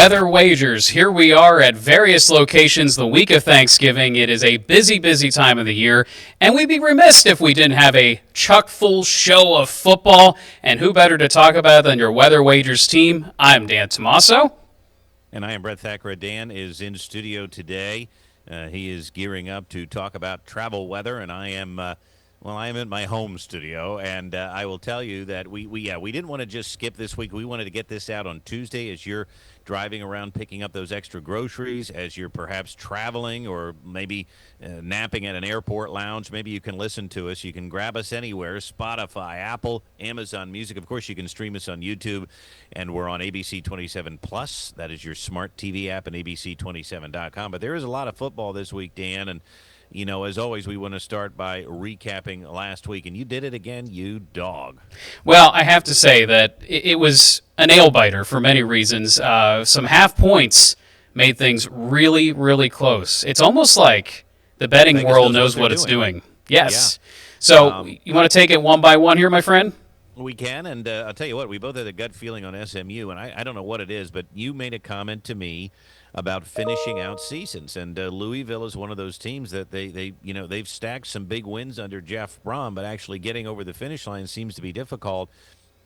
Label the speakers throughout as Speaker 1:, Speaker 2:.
Speaker 1: Weather wagers. Here we are at various locations the week of Thanksgiving. It is a busy, busy time of the year, and we'd be remiss if we didn't have a chock-full show of football. And who better to talk about than your Weather Wagers team? I'm Dan Tomaso.
Speaker 2: And I am Brett Thacker. Dan is in studio today. He is gearing up to talk about travel weather, and I am in my home studio, and I will tell you that we didn't want to just skip this week. We wanted to get this out on Tuesday as you're driving around picking up those extra groceries, as you're perhaps traveling or maybe napping at an airport lounge. Maybe you can listen to us. You can grab us anywhere, Spotify, Apple, Amazon Music. Of course, you can stream us on YouTube, and we're on ABC 27 Plus. That is your smart TV app, and ABC27.com. But there is a lot of football this week, Dan, and you know, as always, we want to start by recapping last week, and you did it again, you dog.
Speaker 1: Well, I have to say that it was a nail-biter for many reasons. Some half points made things really, really close. It's almost like the betting world knows what it's doing. Yes. Yeah. So you want to take it one by one here, my friend?
Speaker 2: We can, and I'll tell you what, we both had a gut feeling on SMU, and I don't know what it is, but you made a comment to me about finishing out seasons, and Louisville is one of those teams that they've stacked some big wins under Jeff Brom, but actually getting over the finish line seems to be difficult.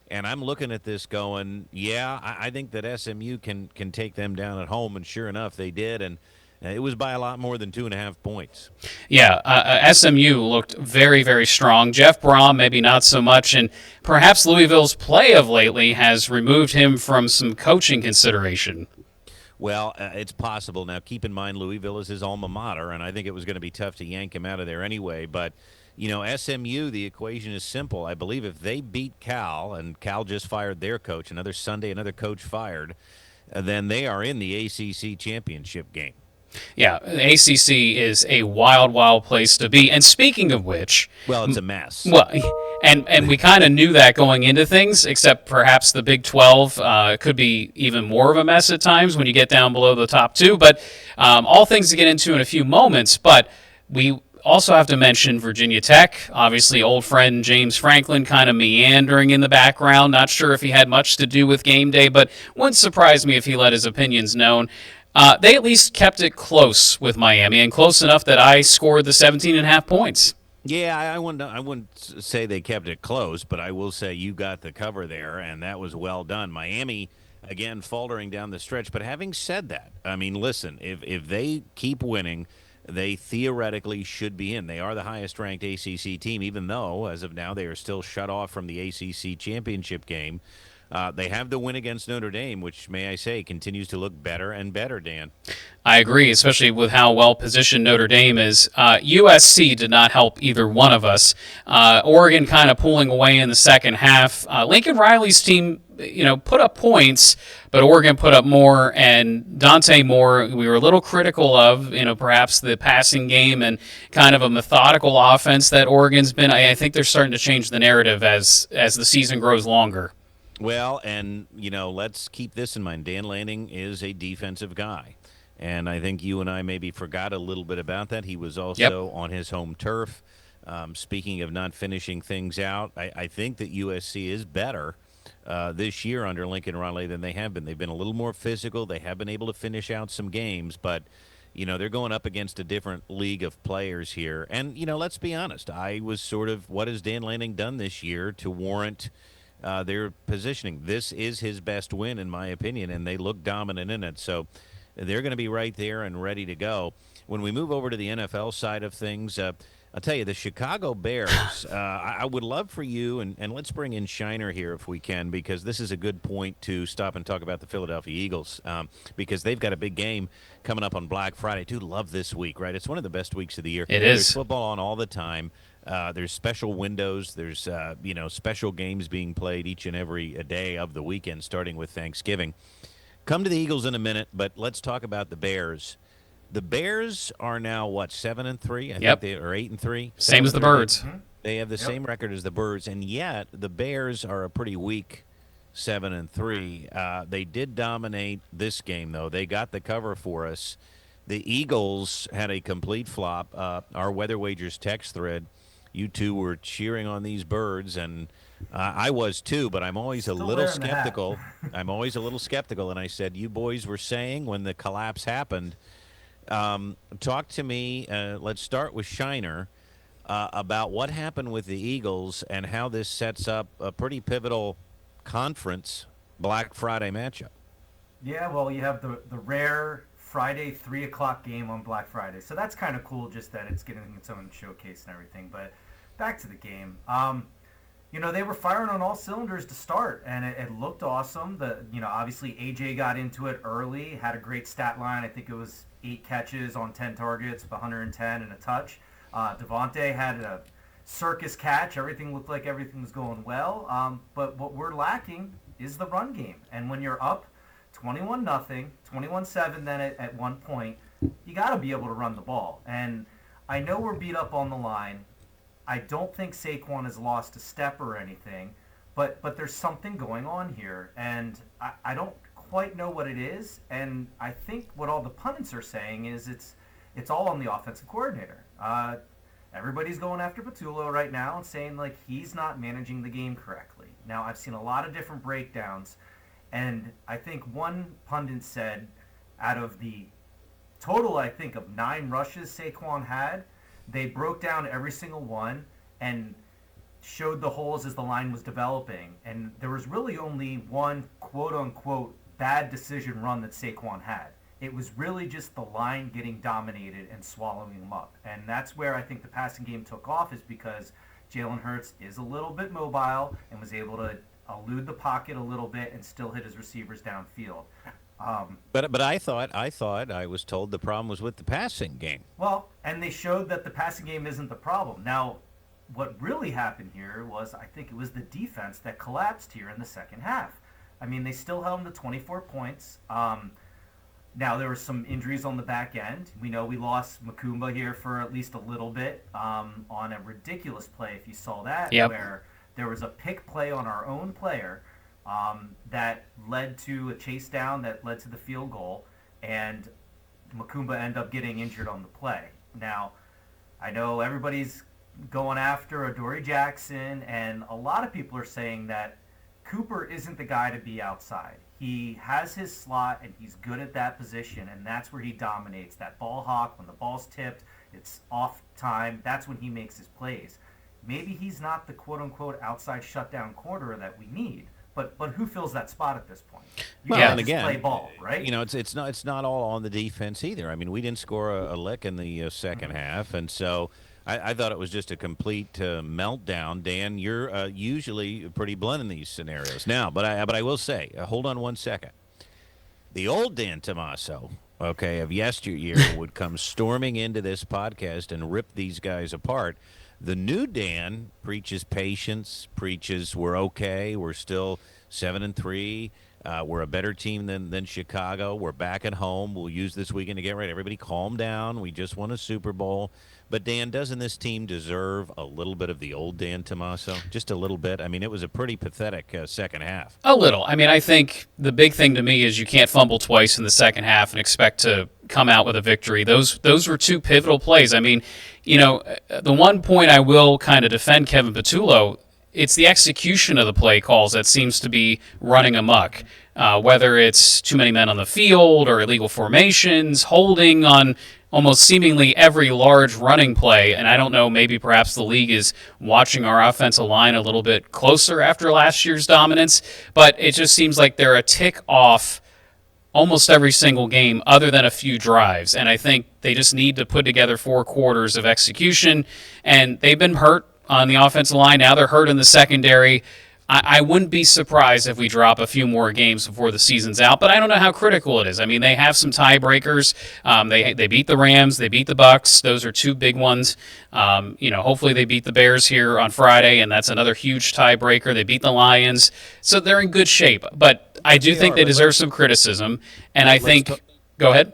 Speaker 2: And I'm looking at this going, I think that SMU can take them down at home, and sure enough, they did, and it was by a lot more than 2.5 points.
Speaker 1: Yeah, SMU looked very, very strong. Jeff Brom, maybe not so much, and perhaps Louisville's play of lately has removed him from some coaching consideration.
Speaker 2: Well, it's possible. Now, keep in mind, Louisville is his alma mater, and I think it was going to be tough to yank him out of there anyway. But, you know, SMU, the equation is simple. I believe if they beat Cal, and Cal just fired their coach, another Sunday, another coach fired, then they are in the ACC championship game.
Speaker 1: Yeah, the ACC is a wild, wild place to be. And speaking of which...
Speaker 2: Well, it's a mess.
Speaker 1: Well, and we kind of knew that going into things, except perhaps the Big 12 could be even more of a mess at times when you get down below the top two. But all things to get into in a few moments. But we also have to mention Virginia Tech. Obviously, old friend James Franklin kind of meandering in the background. Not sure if he had much to do with game day, but wouldn't surprise me if he let his opinions known. They at least kept it close with Miami, and close enough that I scored the 17.5 points.
Speaker 2: Yeah, I wouldn't say they kept it close, but I will say you got the cover there, and that was well done. Miami, again, faltering down the stretch. But having said that, I mean, listen, if they keep winning, they theoretically should be in. They are the highest-ranked ACC team, even though, as of now, they are still shut off from the ACC championship game. They have the win against Notre Dame, which, may I say, continues to look better and better, Dan.
Speaker 1: I agree, especially with how well-positioned Notre Dame is. USC did not help either one of us. Oregon kind of pulling away in the second half. Lincoln Riley's team, put up points, but Oregon put up more. And Dante Moore, we were a little critical of, perhaps the passing game and kind of a methodical offense that Oregon's been. I think they're starting to change the narrative as the season grows longer.
Speaker 2: Well, and, let's keep this in mind. Dan Lanning is a defensive guy, and I think you and I maybe forgot a little bit about that. He was also on his home turf. Speaking of not finishing things out, I think that USC is better this year under Lincoln Riley than they have been. They've been a little more physical. They have been able to finish out some games, but they're going up against a different league of players here. And, let's be honest. I was sort of, what has Dan Lanning done this year to warrant their positioning? This is his best win, in my opinion, and they look dominant in it. So they're going to be right there and ready to go. When we move over to the NFL side of things, I'll tell you, the Chicago Bears, I would love for you, and let's bring in Shiner here if we can, because this is a good point to stop and talk about the Philadelphia Eagles, because they've got a big game coming up on Black Friday. I do love this week, right? It's one of the best weeks of the year.
Speaker 1: It is.
Speaker 2: There's football on all the time. There's special windows. There's, special games being played each and every day of the weekend, starting with Thanksgiving. Come to the Eagles in a minute, but let's talk about the Bears. The Bears are now, 7-3? I think they are 8-3.
Speaker 1: Same as the Birds.
Speaker 2: They have the same record as the Birds, and yet the Bears are a pretty weak 7-3. They did dominate this game, though. They got the cover for us. The Eagles had a complete flop. Our Weather Wagers text thread, you two were cheering on these Birds, and I was too, but I'm always
Speaker 3: Still
Speaker 2: a little
Speaker 3: wearing the hat.
Speaker 2: skeptical. I'm always a little skeptical, and I said, "You boys were saying when the collapse happened." Talk to me. Let's start with Shiner about what happened with the Eagles and how this sets up a pretty pivotal conference Black Friday matchup.
Speaker 3: Yeah, well, you have the rare Friday 3 o'clock game on Black Friday, so that's kind of cool. Just that it's getting its own showcase and everything. But back to the game. They were firing on all cylinders to start, and it looked awesome. Obviously AJ got into it early, had a great stat line. I think it was 8 catches on 10 targets, 110 and a touch. Devontae had a circus catch. Everything looked like everything was going well. But what we're lacking is the run game. And when you're up 21-0, 21-7 then at one point, you got to be able to run the ball. And I know we're beat up on the line. I don't think Saquon has lost a step or anything, but there's something going on here, and I don't quite know what it is. And I think what all the pundits are saying is it's all on the offensive coordinator. Everybody's going after Patullo right now and saying like he's not managing the game correctly. Now I've seen a lot of different breakdowns, and I think one pundit said out of the total, I think, of 9 rushes Saquon had, they broke down every single one and showed the holes as the line was developing. And there was really only one quote-unquote bad decision run that Saquon had. It was really just the line getting dominated and swallowing him up. And that's where I think the passing game took off, is because Jalen Hurts is a little bit mobile and was able to elude the pocket a little bit and still hit his receivers downfield.
Speaker 2: But I was told the problem was with the passing game.
Speaker 3: Well, and they showed that the passing game isn't the problem. Now, what really happened here was, I think it was the defense that collapsed here in the second half. I mean, they still held them to 24 points. Now, there were some injuries on the back end. We know we lost Makumba here for at least a little bit on a ridiculous play, if you saw that,
Speaker 1: Yep.
Speaker 3: where there was a pick play on our own player that led to a chase down that led to the field goal, and Makumba ended up getting injured on the play. Now, I know everybody's going after Adoree Jackson, and a lot of people are saying that Cooper isn't the guy to be outside. He has his slot, and he's good at that position, and that's where he dominates. That ball hawk, when the ball's tipped, it's off time. That's when he makes his plays. Maybe he's not the quote-unquote outside shutdown corner that we need. But who fills that spot at this point? You
Speaker 2: Well,
Speaker 3: can't
Speaker 2: and
Speaker 3: just
Speaker 2: again,
Speaker 3: play ball, right?
Speaker 2: it's not all on the defense either. I mean, we didn't score a lick in the second half, and so I thought it was just a complete meltdown. Dan, you're usually pretty blunt in these scenarios now, but I will say, hold on one second. The old Dan Tomaso, okay, of yesteryear would come storming into this podcast and rip these guys apart. The new Dan preaches patience, preaches we're okay, we're still 7-3, we're a better team than Chicago, we're back at home, we'll use this weekend to get ready. Everybody calm down, we just won a Super Bowl. But, Dan, doesn't this team deserve a little bit of the old Dan Tomaso? Just a little bit? I mean, it was a pretty pathetic second half.
Speaker 1: A little. I mean, I think the big thing to me is you can't fumble twice in the second half and expect to come out with a victory. Those were 2 pivotal plays. I mean, the one point I will kind of defend Kevin Patullo, it's the execution of the play calls that seems to be running amok. Whether it's too many men on the field or illegal formations, holding on almost seemingly every large running play. And I don't know, maybe perhaps the league is watching our offensive line a little bit closer after last year's dominance, but it just seems like they're a tick off almost every single game other than a few drives. And I think they just need to put together 4 quarters of execution, and they've been hurt on the offensive line. Now they're hurt in the secondary. I wouldn't be surprised if we drop a few more games before the season's out, but I don't know how critical it is. I mean, they have some tiebreakers. They beat the Rams, they beat the Bucks. Those are 2 big ones. Hopefully they beat the Bears here on Friday, and that's another huge tiebreaker. They beat the Lions, so they're in good shape. But I do think they deserve some criticism, and I think. Go ahead.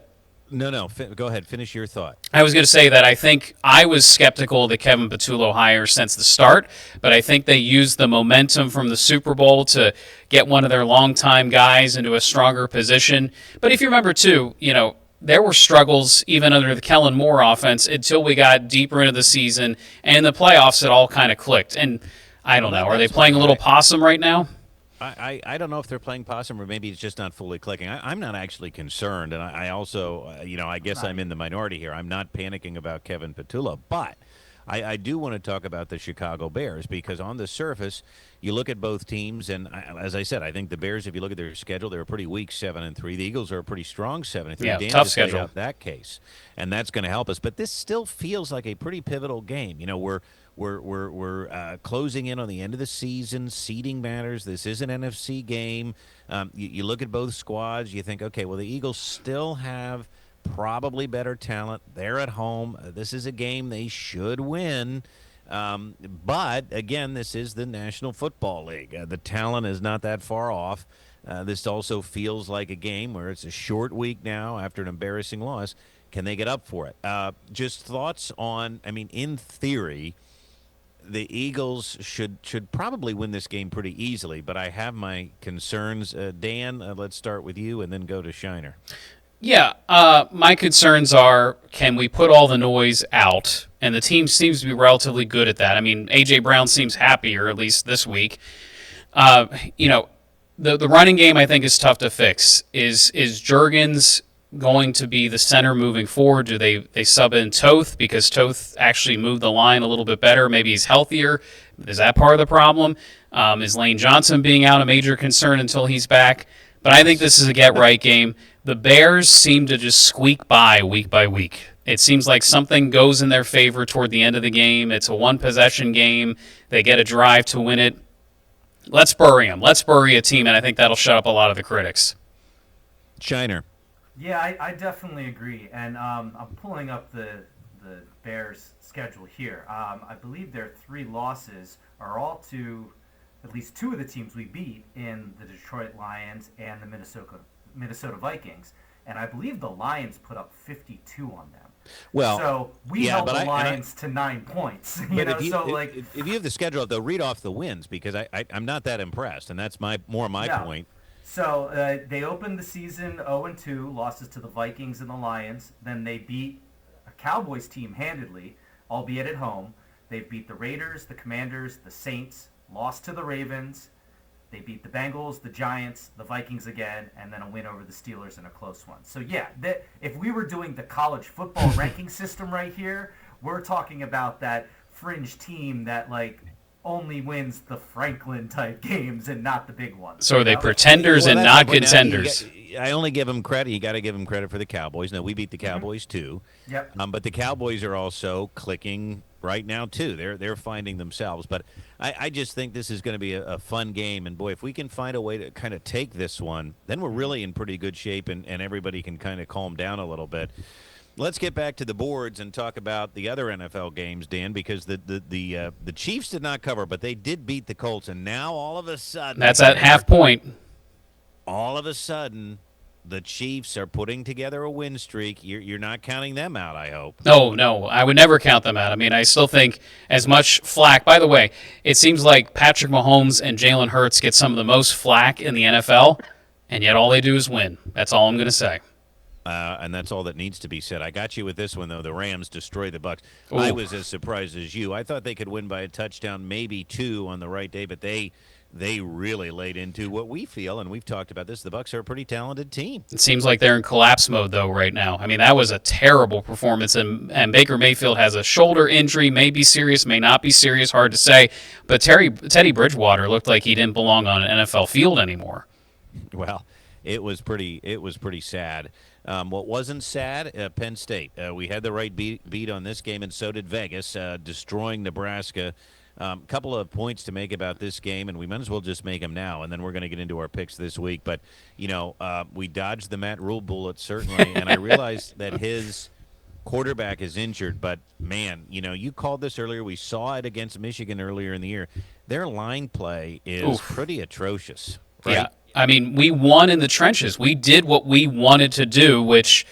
Speaker 2: No. Go ahead. Finish your thought.
Speaker 1: I was going to say that I think I was skeptical of the Kevin Patullo hire since the start, but I think they used the momentum from the Super Bowl to get one of their longtime guys into a stronger position. But if you remember, too, there were struggles even under the Kellen Moore offense until we got deeper into the season, and in the playoffs it all kind of clicked. And I don't know. Are they playing a little possum right now?
Speaker 2: I don't know if they're playing possum or maybe it's just not fully clicking. I'm not actually concerned, and I also, I guess I'm in the minority here. I'm not panicking about Kevin Petula, but I do want to talk about the Chicago Bears because on the surface, you look at both teams, and as I said, I think the Bears, if you look at their schedule, they're a pretty weak 7-3. The Eagles are a pretty strong 7-3.
Speaker 1: Yeah,
Speaker 2: Dan
Speaker 1: tough
Speaker 2: just laid
Speaker 1: schedule.
Speaker 2: out that case, and that's going to help us. But this still feels like a pretty pivotal game. We're closing in on the end of the season. Seeding matters. This is an NFC game. You look at both squads. You think, okay, well, the Eagles still have probably better talent. They're at home. This is a game they should win. But, again, this is the National Football League. The talent is not that far off. This also feels like a game where it's a short week now after an embarrassing loss. Can they get up for it? Just thoughts on, in theory, the Eagles should probably win this game pretty easily, but I have my concerns. Dan, let's start with you and then go to Shiner.
Speaker 1: Yeah, my concerns are, can we put all the noise out? And the team seems to be relatively good at that. A.J. Brown seems happier, at least this week. The running game, I think, is tough to fix. Is Juergens going to be the center moving forward? Do they sub in Toth because Toth actually moved the line a little bit better? Maybe he's healthier. Is that part of the problem? Is Lane Johnson being out a major concern until he's back? But I think this is a get-right game. The Bears seem to just squeak by week. It seems like something goes in their favor toward the end of the game. It's a one-possession game. They get a drive to win it. Let's bury them. Let's bury a team, and I think that'll shut up a lot of the critics.
Speaker 2: Shiner.
Speaker 3: Yeah, I definitely agree. And I'm pulling up the Bears' schedule here. I believe their 3 losses are all to at least 2 of the teams we beat in the Detroit Lions and the Minnesota Vikings. And I believe the Lions put up 52 on them.
Speaker 2: Well,
Speaker 3: so we held the Lions to 9 points.
Speaker 2: If you have the schedule, they'll read off the wins because I'm not that impressed, and that's my point.
Speaker 3: So they opened the season 0-2, losses to the Vikings and the Lions. Then they beat a Cowboys team handedly, albeit at home. They beat the Raiders, the Commanders, the Saints, lost to the Ravens. They beat the Bengals, the Giants, the Vikings again, and then a win over the Steelers in a close one. So, yeah, if we were doing the college football ranking system right here, we're talking about that fringe team that, only wins the Franklin-type games and not the big ones.
Speaker 1: So are they pretenders and not contenders?
Speaker 2: I only give them credit. You got to give them credit for the Cowboys. Now, we beat the Cowboys, too.
Speaker 3: Yep.
Speaker 2: But the Cowboys are also clicking right now, too. They're finding themselves. But I just think this is going to be a fun game. And, boy, if we can find a way to kind of take this one, then we're really in pretty good shape, and everybody can kind of calm down a little bit. Let's get back to the boards and talk about the other NFL games, Dan, because the Chiefs did not cover, but they did beat the Colts, and now all of a sudden...
Speaker 1: That's at half point.
Speaker 2: All of a sudden, the Chiefs are putting together a win streak. You're not counting them out, I hope.
Speaker 1: No, I would never count them out. I still think as much flack. By the way, it seems like Patrick Mahomes and Jalen Hurts get some of the most flack in the NFL, and yet all they do is win. That's all I'm going to say.
Speaker 2: And that's all that needs to be said. I got you with this one, though. The Rams destroy the Bucs.
Speaker 1: Ooh.
Speaker 2: I was as surprised as you. I thought they could win by a touchdown, maybe 2 on the right day, but they really laid into what we feel, and we've talked about this. The Bucs are a pretty talented team.
Speaker 1: It seems like they're in collapse mode, though, right now. That was a terrible performance, and Baker Mayfield has a shoulder injury, may be serious, may not be serious, hard to say. But Teddy Bridgewater looked like he didn't belong on an NFL field anymore.
Speaker 2: Well, it was pretty sad. What wasn't sad, Penn State. We had the right beat on this game, and so did Vegas, destroying Nebraska. Couple of points to make about this game, and we might as well just make them now, and then we're going to get into our picks this week. But, we dodged the Matt Rule bullet, certainly, and I realize that his quarterback is injured. But, man, you called this earlier. We saw it against Michigan earlier in the year. Their line play is pretty atrocious. Right?
Speaker 1: Yeah. We won in the trenches. We did what we wanted to do, which,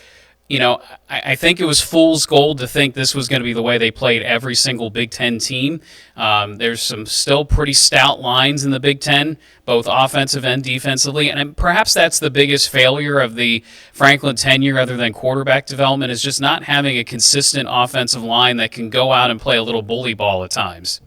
Speaker 1: I think it was fool's gold to think this was going to be the way they played every single Big Ten team. There's some still pretty stout lines in the Big Ten, both offensive and defensively, and perhaps that's the biggest failure of the Franklin tenure other than quarterback development is just not having a consistent offensive line that can go out and play a little bully ball at times.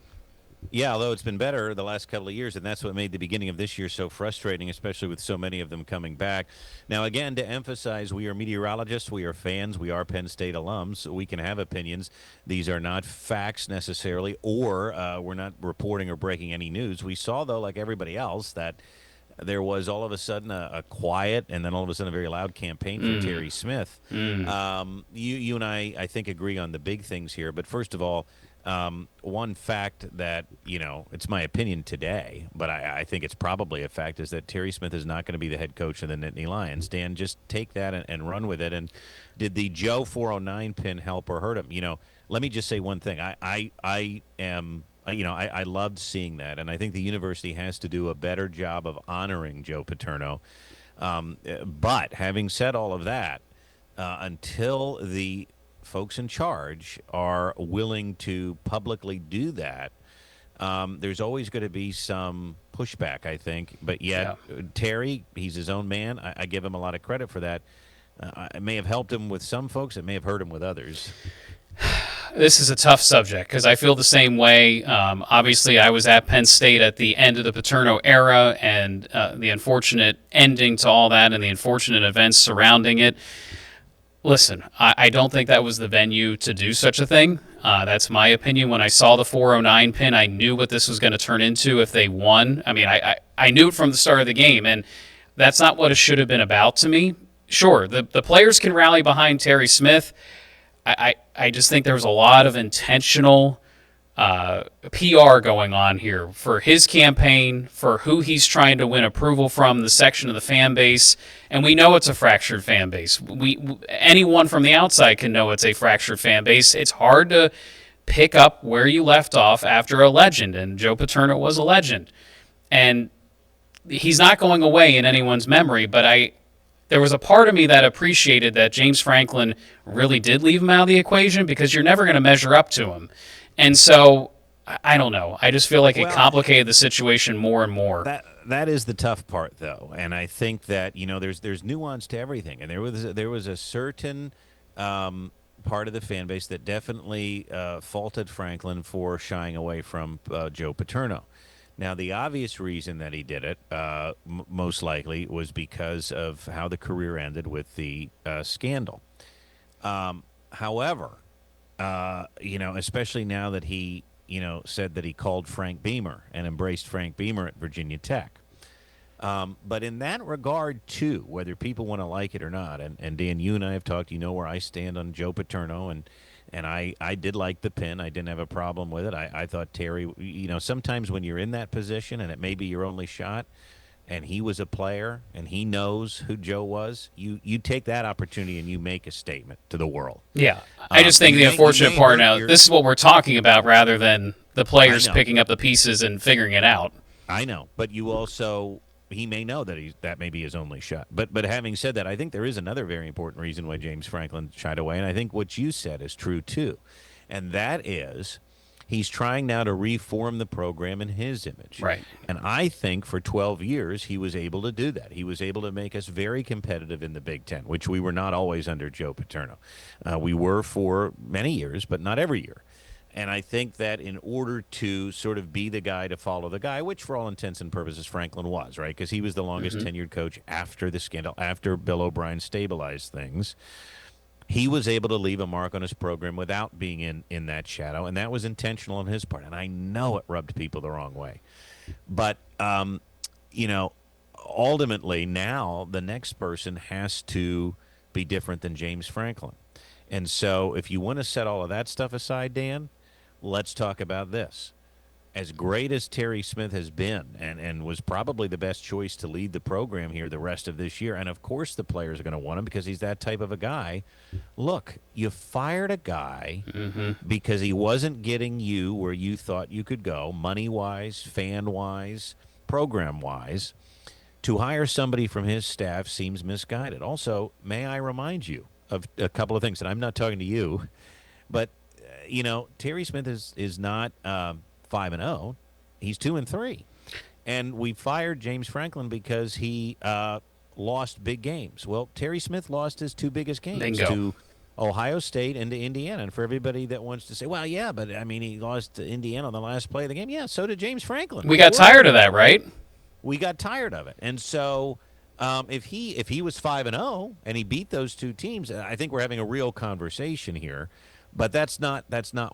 Speaker 2: Yeah, although it's been better the last couple of years, and that's what made the beginning of this year so frustrating, especially with so many of them coming back. Now, again, to emphasize, we are meteorologists, we are fans, we are Penn State alums, so we can have opinions. These are not facts necessarily, or we're not reporting or breaking any news. We saw, though, like everybody else, that there was all of a sudden a quiet and then all of a sudden a very loud campaign for Terry Smith. You and I think, agree on the big things here. But first of all, one fact that, it's my opinion today, but I think it's probably a fact, is that Terry Smith is not going to be the head coach of the Nittany Lions. Dan, just take that and run with it. And did the Joe 409 pin help or hurt him? Let me just say one thing. I loved seeing that, and I think the university has to do a better job of honoring Joe Paterno. But having said all of that, until the folks in charge are willing to publicly do that, there's always going to be some pushback, I think. But yet, Terry, he's his own man. I give him a lot of credit for that. It may have helped him with some folks. It may have hurt him with others.
Speaker 1: This is a tough subject because I feel the same way. Obviously, I was at Penn State at the end of the Paterno era, and the unfortunate ending to all that and the unfortunate events surrounding it. Listen, I don't think that was the venue to do such a thing. That's my opinion. When I saw the 409 pin, I knew what this was going to turn into if they won. I mean, I knew it from the start of the game, and that's not what it should have been about to me. Sure, the players can rally behind Terry Smith. I just think there was a lot of intentional PR going on here for his campaign, for who he's trying to win approval from, the section of the fan base. And we know it's a fractured fan base. Anyone from the outside can know it's a fractured fan base. It's hard to pick up where you left off after a legend, and Joe Paterno was a legend. And he's not going away in anyone's memory, but there was a part of me that appreciated that James Franklin really did leave him out of the equation, because you're never going to measure up to him. And so, I don't know. I just feel like it complicated the situation more and more.
Speaker 2: That is the tough part, though, and I think that there's nuance to everything, and there was a certain part of the fan base that definitely faulted Franklin for shying away from Joe Paterno. Now, the obvious reason that he did it, most likely, was because of how the career ended with the scandal. However, especially now that he, said that he called Frank Beamer and embraced Frank Beamer at Virginia Tech. But in that regard, too, whether people want to like it or not, and Dan, you and I have talked, where I stand on Joe Paterno, and I did like the pin. I didn't have a problem with it. I thought Terry, sometimes when you're in that position and it may be your only shot, and he was a player and he knows who Joe was, you take that opportunity and you make a statement to the world.
Speaker 1: Yeah. I just think the unfortunate part now, this is what we're talking about rather than the players picking up the pieces and figuring it out.
Speaker 2: I know, but you also, he may know that that may be his only shot. But having said that, I think there is another very important reason why James Franklin shied away, and I think what you said is true too. And that is, he's trying now to reform the program in his image.
Speaker 1: Right.
Speaker 2: And I think for 12 years he was able to do that. He was able to make us very competitive in the Big Ten, which we were not always under Joe Paterno. We were for many years, but not every year. And I think that in order to sort of be the guy to follow the guy, which for all intents and purposes Franklin was, right? Because he was the longest tenured coach after the scandal, after Bill O'Brien stabilized things. He was able to leave a mark on his program without being in that shadow, and that was intentional on his part. And I know it rubbed people the wrong way. But, ultimately now the next person has to be different than James Franklin. And so if you want to set all of that stuff aside, Dan, let's talk about this. As great as Terry Smith has been and was probably the best choice to lead the program here the rest of this year, and of course the players are going to want him because he's that type of a guy. Look, you fired a guy because he wasn't getting you where you thought you could go, money-wise, fan-wise, program-wise. To hire somebody from his staff seems misguided. Also, may I remind you of a couple of things, and I'm not talking to you, but, Terry Smith is not 5-0. He's 2-3. And we fired James Franklin because he lost big games. Well, Terry Smith lost his two biggest games
Speaker 1: Bingo.
Speaker 2: to Ohio State into Indiana. And for everybody that wants to say, well, yeah, but I mean, he lost to Indiana on the last play of the game. Yeah, so did James Franklin.
Speaker 1: We got tired of that, right?
Speaker 2: We got tired of it. And so if he was 5-0 and he beat those two teams, I think we're having a real conversation here. But that's not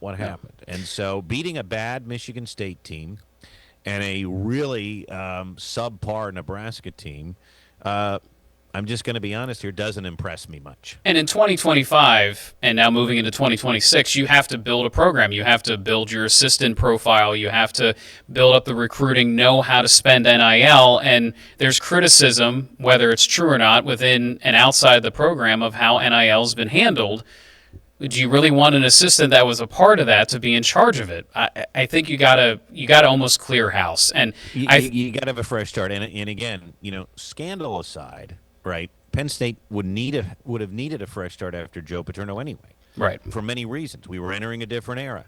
Speaker 2: what happened. And so beating a bad Michigan State team and a really subpar Nebraska team, I'm just going to be honest here, doesn't impress me much.
Speaker 1: And in 2025, and now moving into 2026, you have to build a program. You have to build your assistant profile. You have to build up the recruiting, know how to spend NIL. And there's criticism, whether it's true or not, within and outside the program of how NIL has been handled. Do you really want an assistant that was a part of that to be in charge of it? I think you gotta almost clear house. And
Speaker 2: you got to have a fresh start. And again, scandal aside, right? Penn State would have needed a fresh start after Joe Paterno anyway.
Speaker 1: Right.
Speaker 2: For many reasons. We were entering a different era.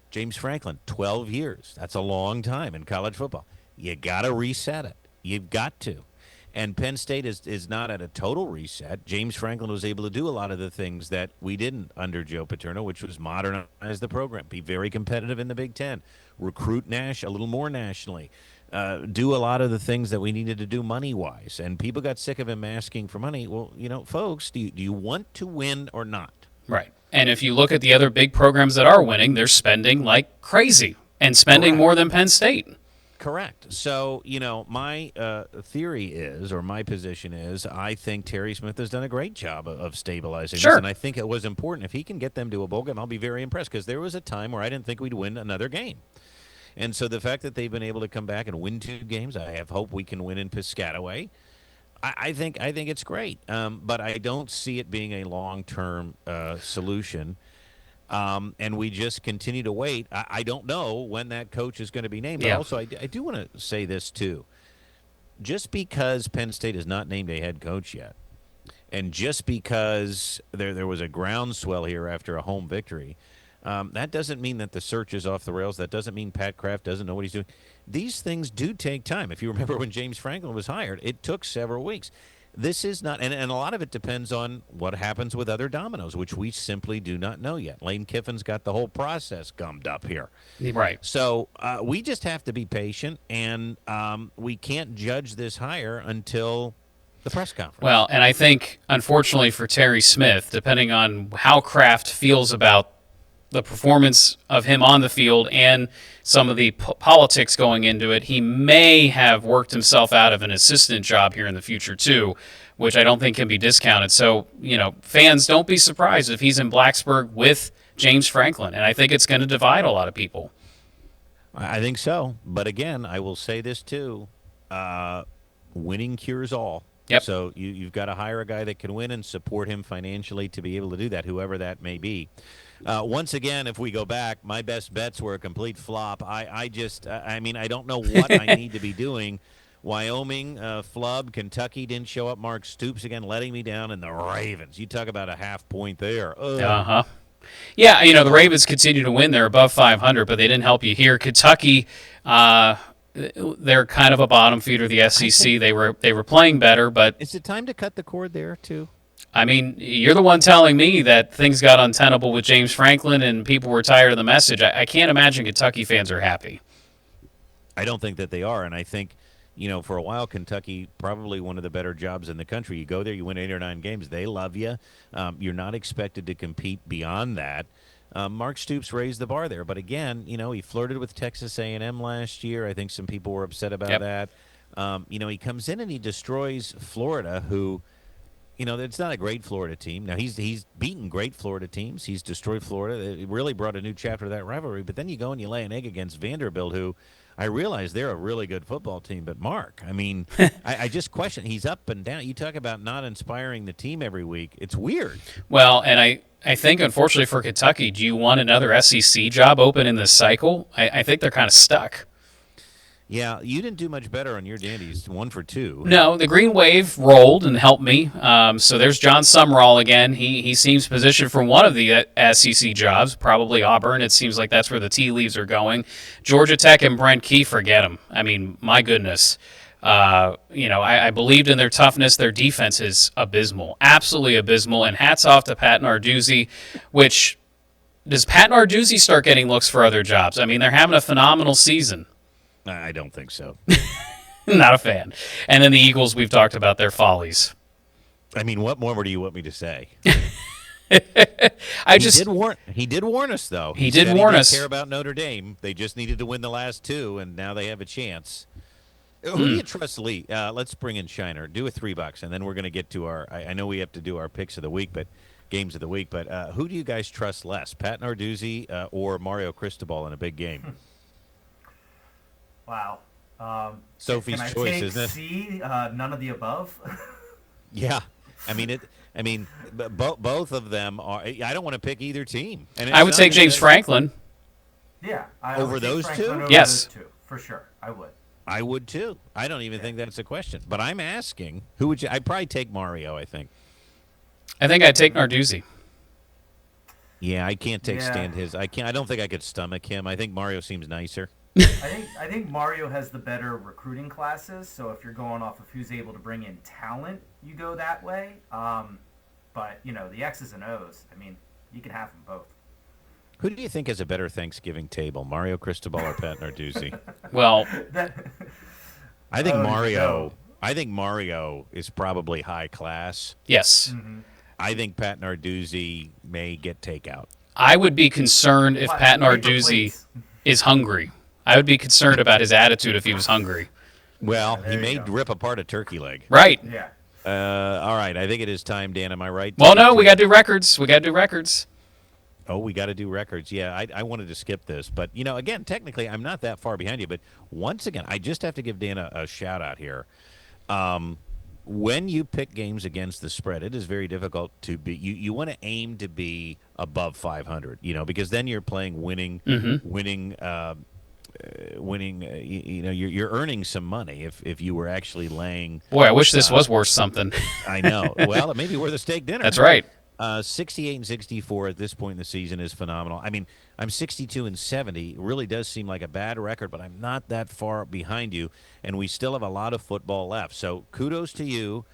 Speaker 2: James Franklin, 12 years. That's a long time in college football. You got to reset it. You've got to. And Penn State is not at a total reset. James Franklin was able to do a lot of the things that we didn't under Joe Paterno, which was modernize the program, be very competitive in the Big Ten, recruit a little more nationally, do a lot of the things that we needed to do money-wise. And people got sick of him asking for money. Well, folks, do you want to win or not?
Speaker 1: Right. And if you look at the other big programs that are winning, they're spending like crazy and spending more than Penn State.
Speaker 2: Correct. So, my theory is, or my position is, I think Terry Smith has done a great job of stabilizing this. And I think it was important. If he can get them to a bowl game, I'll be very impressed, because there was a time where I didn't think we'd win another game. And so the fact that they've been able to come back and win 2 games, I have hope we can win in Piscataway. I think it's great. But I don't see it being a long-term solution. And we just continue to wait. I don't know when that coach is going to be named. But also, I do want to say this, too. Just because Penn State has not named a head coach yet, and just because there was a groundswell here after a home victory, that doesn't mean that the search is off the rails. That doesn't mean Pat Kraft doesn't know what he's doing. These things do take time. If you remember when James Franklin was hired, it took several weeks. This is not, and a lot of it depends on what happens with other dominoes, which we simply do not know yet. Lane Kiffin's got the whole process gummed up here.
Speaker 1: Right.
Speaker 2: So we just have to be patient, and we can't judge this hire until the press conference.
Speaker 1: Well, and I think, unfortunately for Terry Smith, depending on how Kraft feels about the performance of him on the field and some of the politics going into it, he may have worked himself out of an assistant job here in the future too, which I don't think can be discounted. So, fans, don't be surprised if he's in Blacksburg with James Franklin, and I think it's going to divide a lot of people.
Speaker 2: I think so. But again, I will say this too, winning cures all.
Speaker 1: Yep.
Speaker 2: So you've got to hire a guy that can win and support him financially to be able to do that, whoever that may be. Once again, if we go back, my best bets were a complete flop. I don't know what I need to be doing. Wyoming, flub. Kentucky didn't show up. Mark Stoops again letting me down. And the Ravens. You talk about a half point there.
Speaker 1: Uh-huh. Yeah, the Ravens continue to win. They're above 500, but they didn't help you here. Kentucky, they're kind of a bottom feeder of the SEC. They were playing better, but
Speaker 2: is it time to cut the cord there too?
Speaker 1: I mean, you're the one telling me that things got untenable with James Franklin and people were tired of the message. I can't imagine Kentucky fans are happy.
Speaker 2: I don't think that they are, and I think, for a while, Kentucky, probably one of the better jobs in the country. You go there, you win 8 or 9 games, they love you. You're not expected to compete beyond that. Mark Stoops raised the bar there, but again, he flirted with Texas A&M last year. I think some people were upset about that. He comes in and he destroys Florida, who, it's not a great Florida team. Now, he's beaten great Florida teams. He's destroyed Florida. It really brought a new chapter to that rivalry. But then you go and you lay an egg against Vanderbilt, who I realize they're a really good football team. But, Mark, I just question. He's up and down. You talk about not inspiring the team every week. It's weird.
Speaker 1: Well, and I think, unfortunately for Kentucky, do you want another SEC job open in this cycle? I think they're kind of stuck.
Speaker 2: Yeah, you didn't do much better on your Dandies, 1 for 2.
Speaker 1: No, the Green Wave rolled and helped me. So there's John Sumrall again. He seems positioned for one of the SEC jobs, probably Auburn. It seems like that's where the tea leaves are going. Georgia Tech and Brent Key, forget them. I mean, my goodness. I believed in their toughness. Their defense is abysmal, absolutely abysmal. And hats off to Pat Narduzzi, which does Pat Narduzzi start getting looks for other jobs? I mean, they're having a phenomenal season.
Speaker 2: I don't think so.
Speaker 1: Not a fan. And then the Eagles, we've talked about their follies.
Speaker 2: I mean, what more do you want me to say?
Speaker 1: He
Speaker 2: did warn us, though.
Speaker 1: He did warn us.
Speaker 2: Care about Notre Dame. They just needed to win the last two, and now they have a chance. Who do you trust, Lee? Let's bring in Shiner. Do a $3, and then we're going to get to our. I know we have to do our picks of the week, but games of the week. But who do you guys trust less, Pat Narduzzi or Mario Cristobal in a big game?
Speaker 3: Wow.
Speaker 2: Sophie's
Speaker 3: can I
Speaker 2: choice,
Speaker 3: take
Speaker 2: isn't it?
Speaker 3: C, none of the above.
Speaker 2: Yeah, I mean, both of them are. I don't want to pick either team. And
Speaker 1: I would take James Franklin.
Speaker 3: Yeah,
Speaker 2: Over those two?
Speaker 1: Yes.
Speaker 3: those two, for sure. I would.
Speaker 2: I would too. I don't even think that's a question. But I'm asking, who would you? I'd probably take Mario. I think.
Speaker 1: I think I'd take Narduzzi.
Speaker 2: Yeah, I can't stand his. I can't. I don't think I could stomach him. I think Mario seems nicer.
Speaker 3: I think Mario has the better recruiting classes. So if you're going off of who's able to bring in talent, you go that way. But the X's and O's. I mean, you can have them both.
Speaker 2: Who do you think has a better Thanksgiving table, Mario Cristobal or Pat Narduzzi?
Speaker 1: Well,
Speaker 2: I think Mario.
Speaker 3: No.
Speaker 2: I think Mario is probably high class.
Speaker 1: yes.
Speaker 3: Mm-hmm.
Speaker 2: I think Pat Narduzzi may get takeout.
Speaker 1: I would be concerned if Pat
Speaker 3: Paper
Speaker 1: Narduzzi
Speaker 3: plates.
Speaker 1: is hungry. I would be concerned about his attitude if he was hungry.
Speaker 2: Well,
Speaker 3: there
Speaker 2: he
Speaker 3: you
Speaker 2: may
Speaker 3: go.
Speaker 2: rip apart a turkey leg.
Speaker 1: Right.
Speaker 3: Yeah.
Speaker 2: All right. I think it is time, Dan. Am I right?
Speaker 1: Well, no, we got to do records.
Speaker 2: Oh, we got to do records. Yeah, I wanted to skip this. But, again, technically, I'm not that far behind you. But once again, I just have to give Dan a shout out here. When you pick games against the spread, it is very difficult to be. You want to aim to be above 500, because then you're playing winning. You're earning some money if you were actually laying.
Speaker 1: Boy, I wish this was worth something.
Speaker 2: I know. Well, it may be worth a steak dinner.
Speaker 1: That's right.
Speaker 2: 68 and 64 at this point in the season is phenomenal. I mean, I'm 62 and 70. It really does seem like a bad record, but I'm not that far behind you, and we still have a lot of football left. So kudos to you.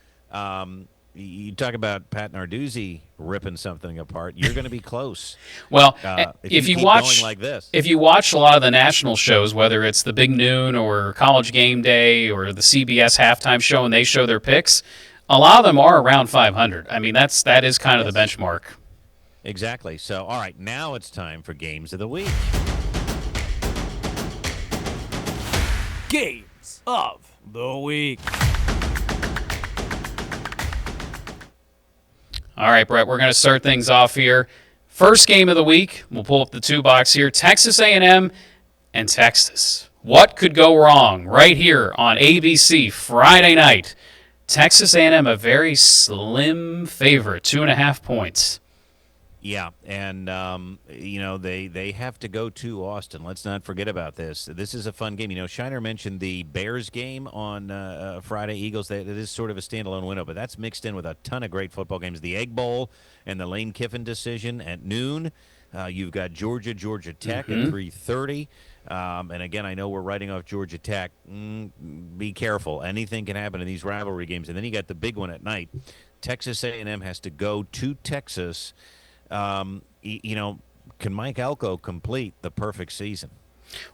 Speaker 2: You talk about Pat Narduzzi ripping something apart. You're going to be close.
Speaker 1: Well,
Speaker 2: if you keep
Speaker 1: watch
Speaker 2: going like this.
Speaker 1: if you watch a lot of the national shows, whether it's the Big Noon or College Game Day or the CBS halftime show, and they show their picks, a lot of them are around 500. I mean, that is kind of the benchmark.
Speaker 2: Exactly. So, all right, now it's time for Games of the Week.
Speaker 4: Games of the Week.
Speaker 1: All right, Brett, we're going to start things off here. First game of the week, we'll pull up the 2-box here, Texas A&M and Texas. What could go wrong right here on ABC Friday night? Texas A&M, a very slim favorite, 2.5 points.
Speaker 2: Yeah, and they have to go to Austin. Let's not forget about this. This is a fun game. Shiner mentioned the Bears game on Friday, Eagles. That is sort of a standalone window, but that's mixed in with a ton of great football games. The Egg Bowl and the Lane Kiffin decision at noon. You've got Georgia Tech at 3:30. And again, I know we're writing off Georgia Tech. Be careful. Anything can happen in these rivalry games. And then you got the big one at night. Texas A&M has to go to Texas. Can Mike Elko complete the perfect season?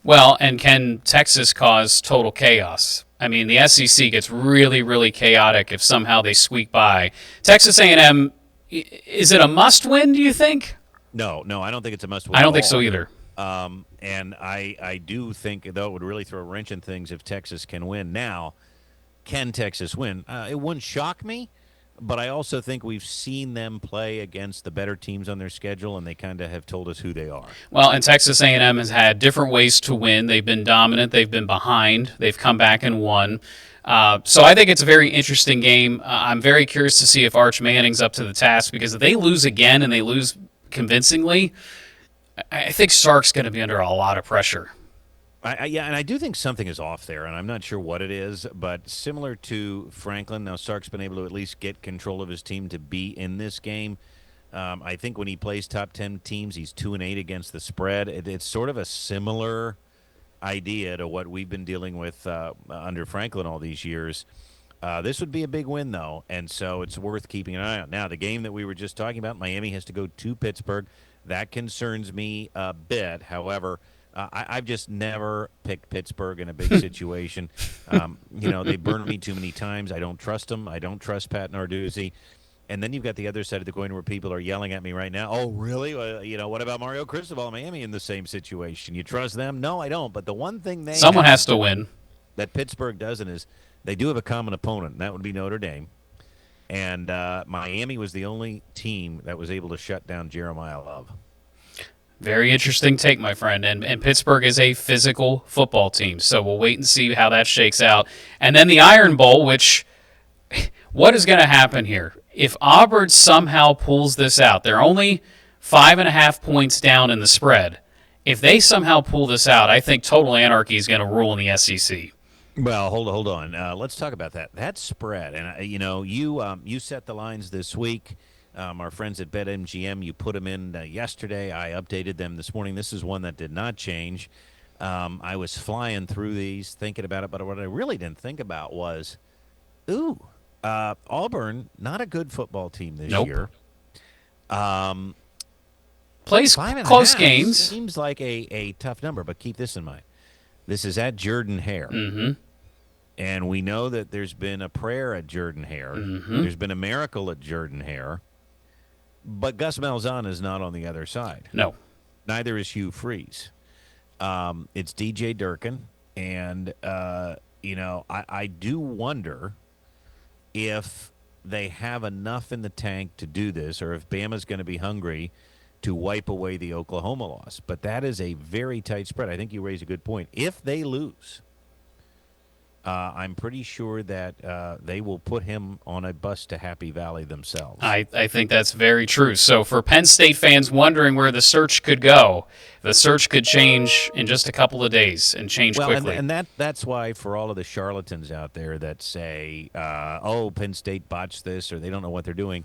Speaker 1: Well, and can Texas cause total chaos? I mean, the SEC gets really, really chaotic if somehow they squeak by. Texas A&M, is it a must-win, do you think?
Speaker 2: No, I don't think it's a must-win.
Speaker 1: I don't think so either.
Speaker 2: And I do think, though, it would really throw a wrench in things if Texas can win. Now, can Texas win? It wouldn't shock me, but I also think we've seen them play against the better teams on their schedule, and they kind of have told us who they are.
Speaker 1: Well, and Texas A&M has had different ways to win. They've been dominant. They've been behind. They've come back and won. So I think it's a very interesting game. I'm very curious to see if Arch Manning's up to the task, because if they lose again and they lose convincingly, I think Sark's going to be under a lot of pressure.
Speaker 2: Yeah, and I do think something is off there, and I'm not sure what it is, but similar to Franklin, now Sark's been able to at least get control of his team to be in this game. I think when he plays top 10 teams, he's 2-8 against the spread. It's sort of a similar idea to what we've been dealing with under Franklin all these years. This would be a big win, though, and so it's worth keeping an eye on. Now, the game that we were just talking about, Miami has to go to Pittsburgh. That concerns me a bit. However, I've just never picked Pittsburgh in a big situation. They burned me too many times. I don't trust them. I don't trust Pat Narduzzi. And then you've got the other side of the coin where people are yelling at me right now. Oh, really? What about Mario Cristobal and Miami in the same situation? You trust them? No, I don't. But the one thing
Speaker 1: someone has to win
Speaker 2: that Pittsburgh doesn't is they do have a common opponent, and that would be Notre Dame. And Miami was the only team that was able to shut down Jeremiah Love.
Speaker 1: Very interesting take, my friend. And Pittsburgh is a physical football team, so we'll wait and see how that shakes out. And then the Iron Bowl, which what is going to happen here? If Auburn somehow pulls this out, they're only 5.5 points down in the spread. If they somehow pull this out, I think total anarchy is going to rule in the SEC.
Speaker 2: Well, hold on. Let's talk about that. That spread, and you set the lines this week. Our friends at BetMGM, you put them in yesterday. I updated them this morning. This is one that did not change. I was flying through these, thinking about it, but what I really didn't think about was, Auburn, not a good football team this year.
Speaker 1: Plays close games.
Speaker 2: Seems like a tough number, but keep this in mind. This is at Jordan-Hare.
Speaker 1: Mm-hmm.
Speaker 2: And we know that there's been a prayer at Jordan-Hare.
Speaker 1: Mm-hmm.
Speaker 2: There's been a miracle at Jordan-Hare. But Gus Malzahn is not on the other side.
Speaker 1: No.
Speaker 2: Neither is Hugh Freeze. It's DJ Durkin. And, I do wonder if they have enough in the tank to do this, or if Bama's going to be hungry to wipe away the Oklahoma loss. But that is a very tight spread. I think you raise a good point. If they lose, I'm pretty sure that they will put him on a bus to Happy Valley themselves.
Speaker 1: I think that's very true. So for Penn State fans wondering where the search could go, the search could change in just a couple of days and change quickly.
Speaker 2: And that's why for all of the charlatans out there that say, Penn State botched this or they don't know what they're doing,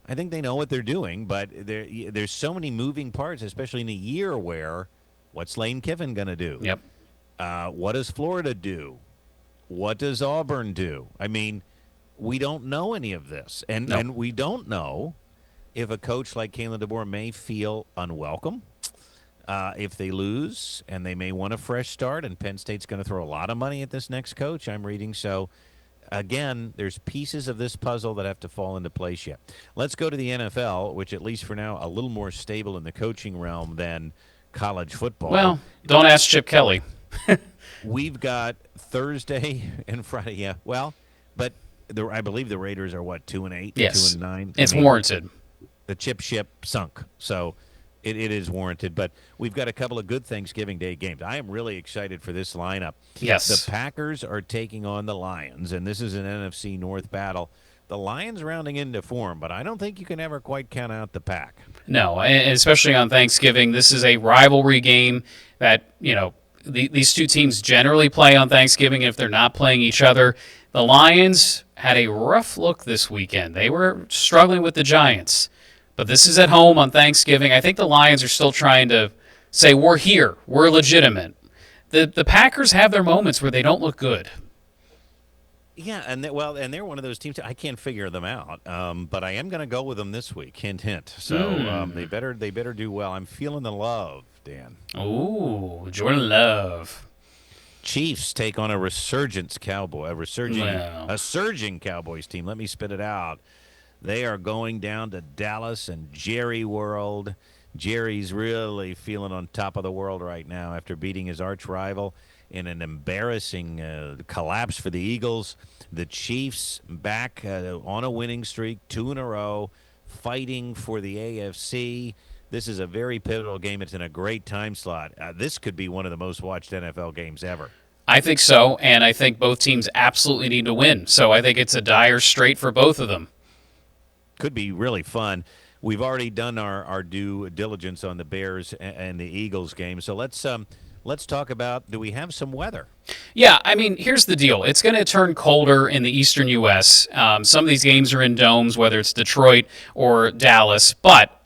Speaker 2: I think they know what they're doing, but there's so many moving parts, especially in a year where what's Lane Kiffin going to do?
Speaker 1: Yep.
Speaker 2: What does Florida do? What does Auburn do? I mean, we don't know any of this. And we don't know if a coach like Kalen DeBoer may feel unwelcome if they lose, and they may want a fresh start, and Penn State's going to throw a lot of money at this next coach, I'm reading. So, again, there's pieces of this puzzle that have to fall into place yet. Let's go to the NFL, which at least for now, a little more stable in the coaching realm than college football.
Speaker 1: Well, don't ask Chip Kelly.
Speaker 2: We've got Thursday and Friday. Yeah, well, but I believe the Raiders are, 2-8,
Speaker 1: yes.
Speaker 2: 2-9?
Speaker 1: It's warranted.
Speaker 2: The chip ship sunk, so it is warranted. But we've got a couple of good Thanksgiving Day games. I am really excited for this lineup.
Speaker 1: Yes.
Speaker 2: The Packers are taking on the Lions, and this is an NFC North battle. The Lions rounding into form, but I don't think you can ever quite count out the Pack.
Speaker 1: No, and especially on Thanksgiving. This is a rivalry game that, these two teams generally play on Thanksgiving if they're not playing each other. The Lions had a rough look this weekend. They were struggling with the Giants. But this is at home on Thanksgiving. I think the Lions are still trying to say, we're here. We're legitimate. The Packers have their moments where they don't look good.
Speaker 2: Yeah, and they're one of those teams. I can't figure them out, but I am going to go with them this week. Hint, hint. So they better do well. I'm feeling the love, Dan.
Speaker 1: Ooh, Jordan Love.
Speaker 2: Chiefs take on a surging Cowboys team. Let me spit it out. They are going down to Dallas and Jerry World. Jerry's really feeling on top of the world right now after beating his arch rival in an embarrassing collapse for the Eagles. The Chiefs back on a winning streak, 2 in a row, fighting for the AFC. This is a very pivotal game. It's in a great time slot. This could be one of the most watched NFL games ever.
Speaker 1: I think so, and I think both teams absolutely need to win. So I think it's a dire straight for both of them.
Speaker 2: Could be really fun. We've already done our due diligence on the Bears and the Eagles game. So let's talk about, do we have some weather?
Speaker 1: Yeah, I mean, here's the deal. It's going to turn colder in the eastern U.S. Some of these games are in domes, whether it's Detroit or Dallas, but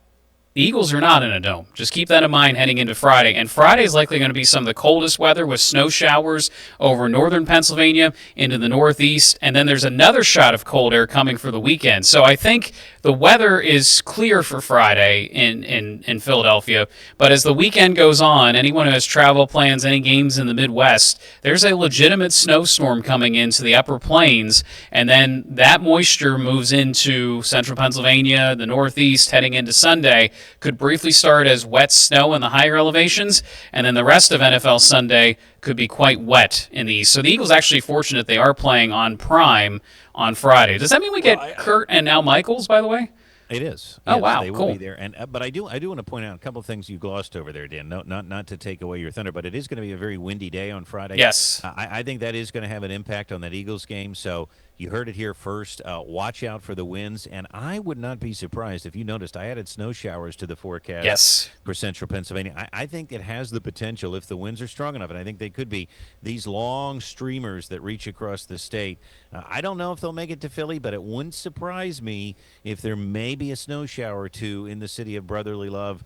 Speaker 1: The Eagles are not in a dome. Just keep that in mind heading into Friday. And Friday is likely going to be some of the coldest weather with snow showers over northern Pennsylvania into the northeast. And then there's another shot of cold air coming for the weekend. So I think the weather is clear for Friday in Philadelphia. But as the weekend goes on, anyone who has travel plans, any games in the Midwest, there's a legitimate snowstorm coming into the upper plains. And then that moisture moves into central Pennsylvania, the northeast, heading into Sunday. Could briefly start as wet snow in the higher elevations, and then the rest of NFL Sunday could be quite wet in the east. So the Eagles actually fortunate they are playing on prime on Friday. Does that mean we get Kurt and Al Michaels, by the way?
Speaker 2: It is.
Speaker 1: Oh,
Speaker 2: yes,
Speaker 1: wow,
Speaker 2: they
Speaker 1: cool.
Speaker 2: will be there. And but I do want to point out a couple of things you glossed over there, Dan. No, not to take away your thunder, but it is going to be a very windy day on Friday.
Speaker 1: Yes.
Speaker 2: I think that is going to have an impact on that Eagles game. So you heard it here first. Watch out for the winds, and I would not be surprised if you noticed I added snow showers to the forecast.
Speaker 1: Yes.
Speaker 2: For central Pennsylvania. I think it has the potential if the winds are strong enough, and I think they could be these long streamers that reach across the state. I don't know if they'll make it to Philly, but it wouldn't surprise me if there may be a snow shower or two in the city of brotherly love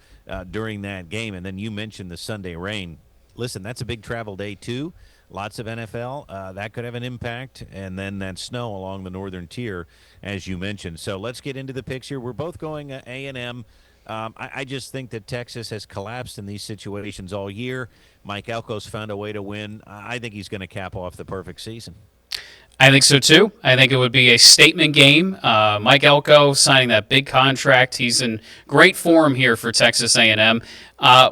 Speaker 2: during that game. And then you mentioned the Sunday rain. Listen, that's a big travel day too. Lots of NFL. That could have an impact. And then that snow along the northern tier, as you mentioned. So let's get into the picks here. We're both going A&M. I just think that Texas has collapsed in these situations all year. Mike Elko's found a way to win. I think he's going to cap off the perfect season.
Speaker 1: I think so, too. I think it would be a statement game. Mike Elko signing that big contract. He's in great form here for Texas A&M.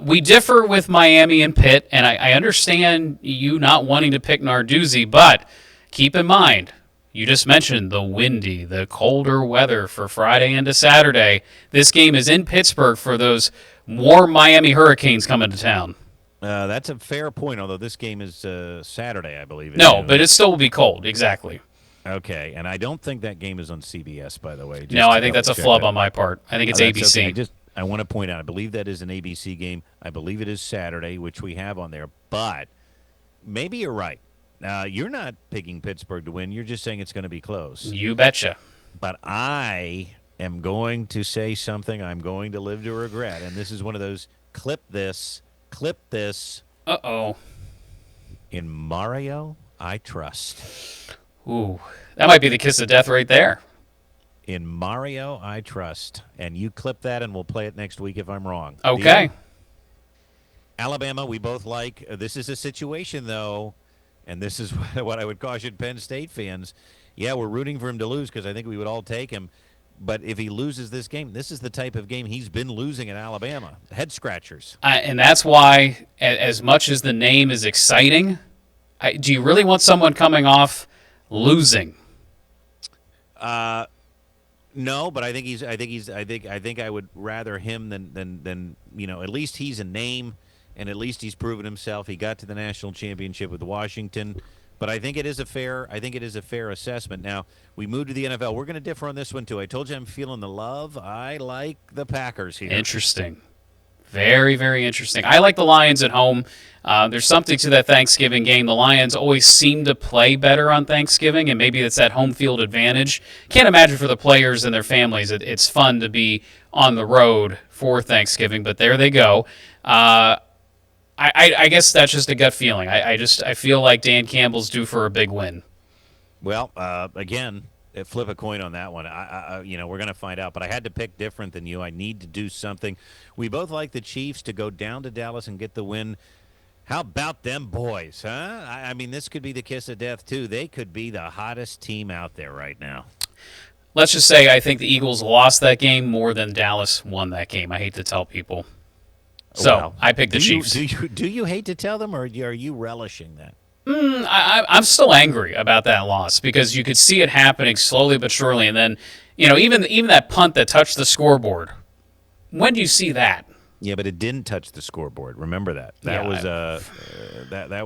Speaker 1: We differ with Miami and Pitt, and I understand you not wanting to pick Narduzzi, but keep in mind, you just mentioned the colder weather for Friday into Saturday. This game is in Pittsburgh for those warm Miami Hurricanes coming to town.
Speaker 2: That's a fair point, although this game is Saturday, I believe.
Speaker 1: No, but it still will be cold, exactly.
Speaker 2: Okay, and I don't think that game is on CBS, by the way.
Speaker 1: No, I think that's a flub on my part. I think it's ABC.
Speaker 2: Okay. I want to point out, I believe that is an ABC game. I believe it is Saturday, which we have on there. But maybe you're right. You're not picking Pittsburgh to win. You're just saying it's going to be close.
Speaker 1: You betcha.
Speaker 2: But I am going to say something I'm going to live to regret, and this is one of those clip this.
Speaker 1: Uh-oh.
Speaker 2: In Mario, I trust.
Speaker 1: Ooh, that might be the kiss of death right there.
Speaker 2: In Mario, I trust. And you clip that, and we'll play it next week if I'm wrong.
Speaker 1: Okay.
Speaker 2: Deal? Alabama, we both like. This is a situation, though, and this is what I would caution Penn State fans. Yeah, we're rooting for him to lose because I think we would all take him. But if he loses this game, this is the type of game he's been losing in Alabama. Head scratchers.
Speaker 1: And that's why, as much as the name is exciting, do you really want someone coming off losing?
Speaker 2: No, but I think I would rather him than at least he's a name, and at least he's proven himself. He got to the national championship with Washington. But I think it is a fair assessment. Now, we move to the NFL. We're going to differ on this one, too. I told you I'm feeling the love. I like the Packers here.
Speaker 1: Interesting. Very, very interesting. I like the Lions at home. There's something to that Thanksgiving game. The Lions always seem to play better on Thanksgiving, and maybe it's that home field advantage. Can't imagine for the players and their families. It's fun to be on the road for Thanksgiving, but there they go. I guess that's just a gut feeling. I feel like Dan Campbell's due for a big win.
Speaker 2: Well, again, flip a coin on that one. We're going to find out. But I had to pick different than you. I need to do something. We both like the Chiefs to go down to Dallas and get the win. How about them boys, huh? I mean, this could be the kiss of death, too. They could be the hottest team out there right now.
Speaker 1: Let's just say I think the Eagles lost that game more than Dallas won that game. I hate to tell people. So
Speaker 2: well,
Speaker 1: I picked the Chiefs.
Speaker 2: Do you hate to tell them, or are you relishing that?
Speaker 1: I'm still angry about that loss because you could see it happening slowly but surely, and then even that punt that touched the scoreboard. When do you see that?
Speaker 2: Yeah, but it didn't touch the scoreboard. Remember that. That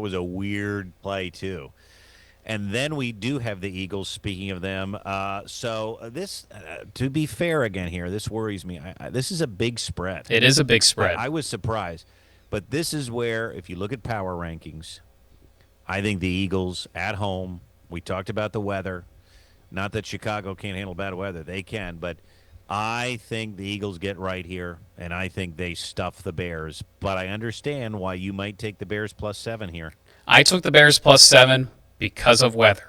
Speaker 2: was a weird play too. And then we do have the Eagles, speaking of them. So this, to be fair again here, this worries me. This is a big spread.
Speaker 1: It is a big spread.
Speaker 2: I was surprised. But this is where, if you look at power rankings, I think the Eagles at home, we talked about the weather. Not that Chicago can't handle bad weather. They can. But I think the Eagles get right here, and I think they stuff the Bears. But I understand why you might take the Bears +7 here.
Speaker 1: I took the Bears +7 because of weather.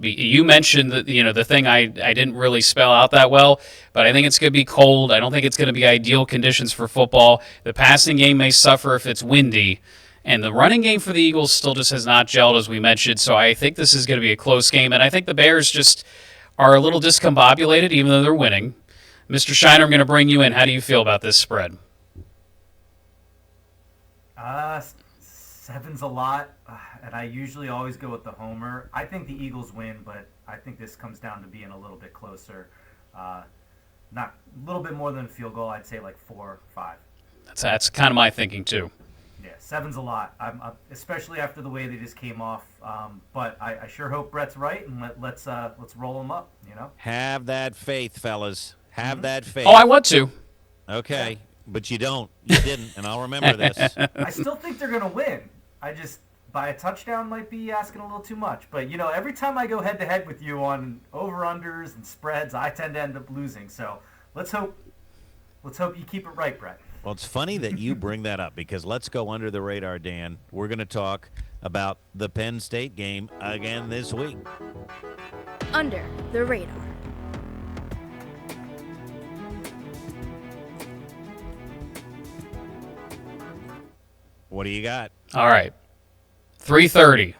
Speaker 1: You mentioned that the thing I didn't really spell out that well, but I think it's going to be cold. I don't think it's going to be ideal conditions for football. The passing game may suffer if it's windy, and the running game for the Eagles still just has not gelled, as we mentioned. So I think this is going to be a close game, and I think the Bears just are a little discombobulated, even though they're winning. Mr. Shiner, I'm going to bring you in. How do you feel about this spread?
Speaker 3: Seven's a lot, and I usually always go with the homer. I think the Eagles win, but I think this comes down to being a little bit closer. Not a little bit more than a field goal. I'd say like 4-5.
Speaker 1: That's kind of my thinking too.
Speaker 3: Yeah, seven's a lot. I'm especially after the way they just came off. But I sure hope Brett's right, and let's roll them up.
Speaker 2: Have that faith, fellas. Have that faith.
Speaker 1: Oh, I want to.
Speaker 2: Okay, but you don't. You didn't, and I'll remember this.
Speaker 3: I still think they're gonna win. I just by a touchdown might be asking a little too much. But every time I go head to head with you on over-unders and spreads, I tend to end up losing. So let's hope you keep it right, Brett.
Speaker 2: Well, it's funny that you bring that up because let's go under the radar, Dan. We're going to talk about the Penn State game again this week.
Speaker 5: Under the radar.
Speaker 2: What do you got?
Speaker 1: All right. 3:30.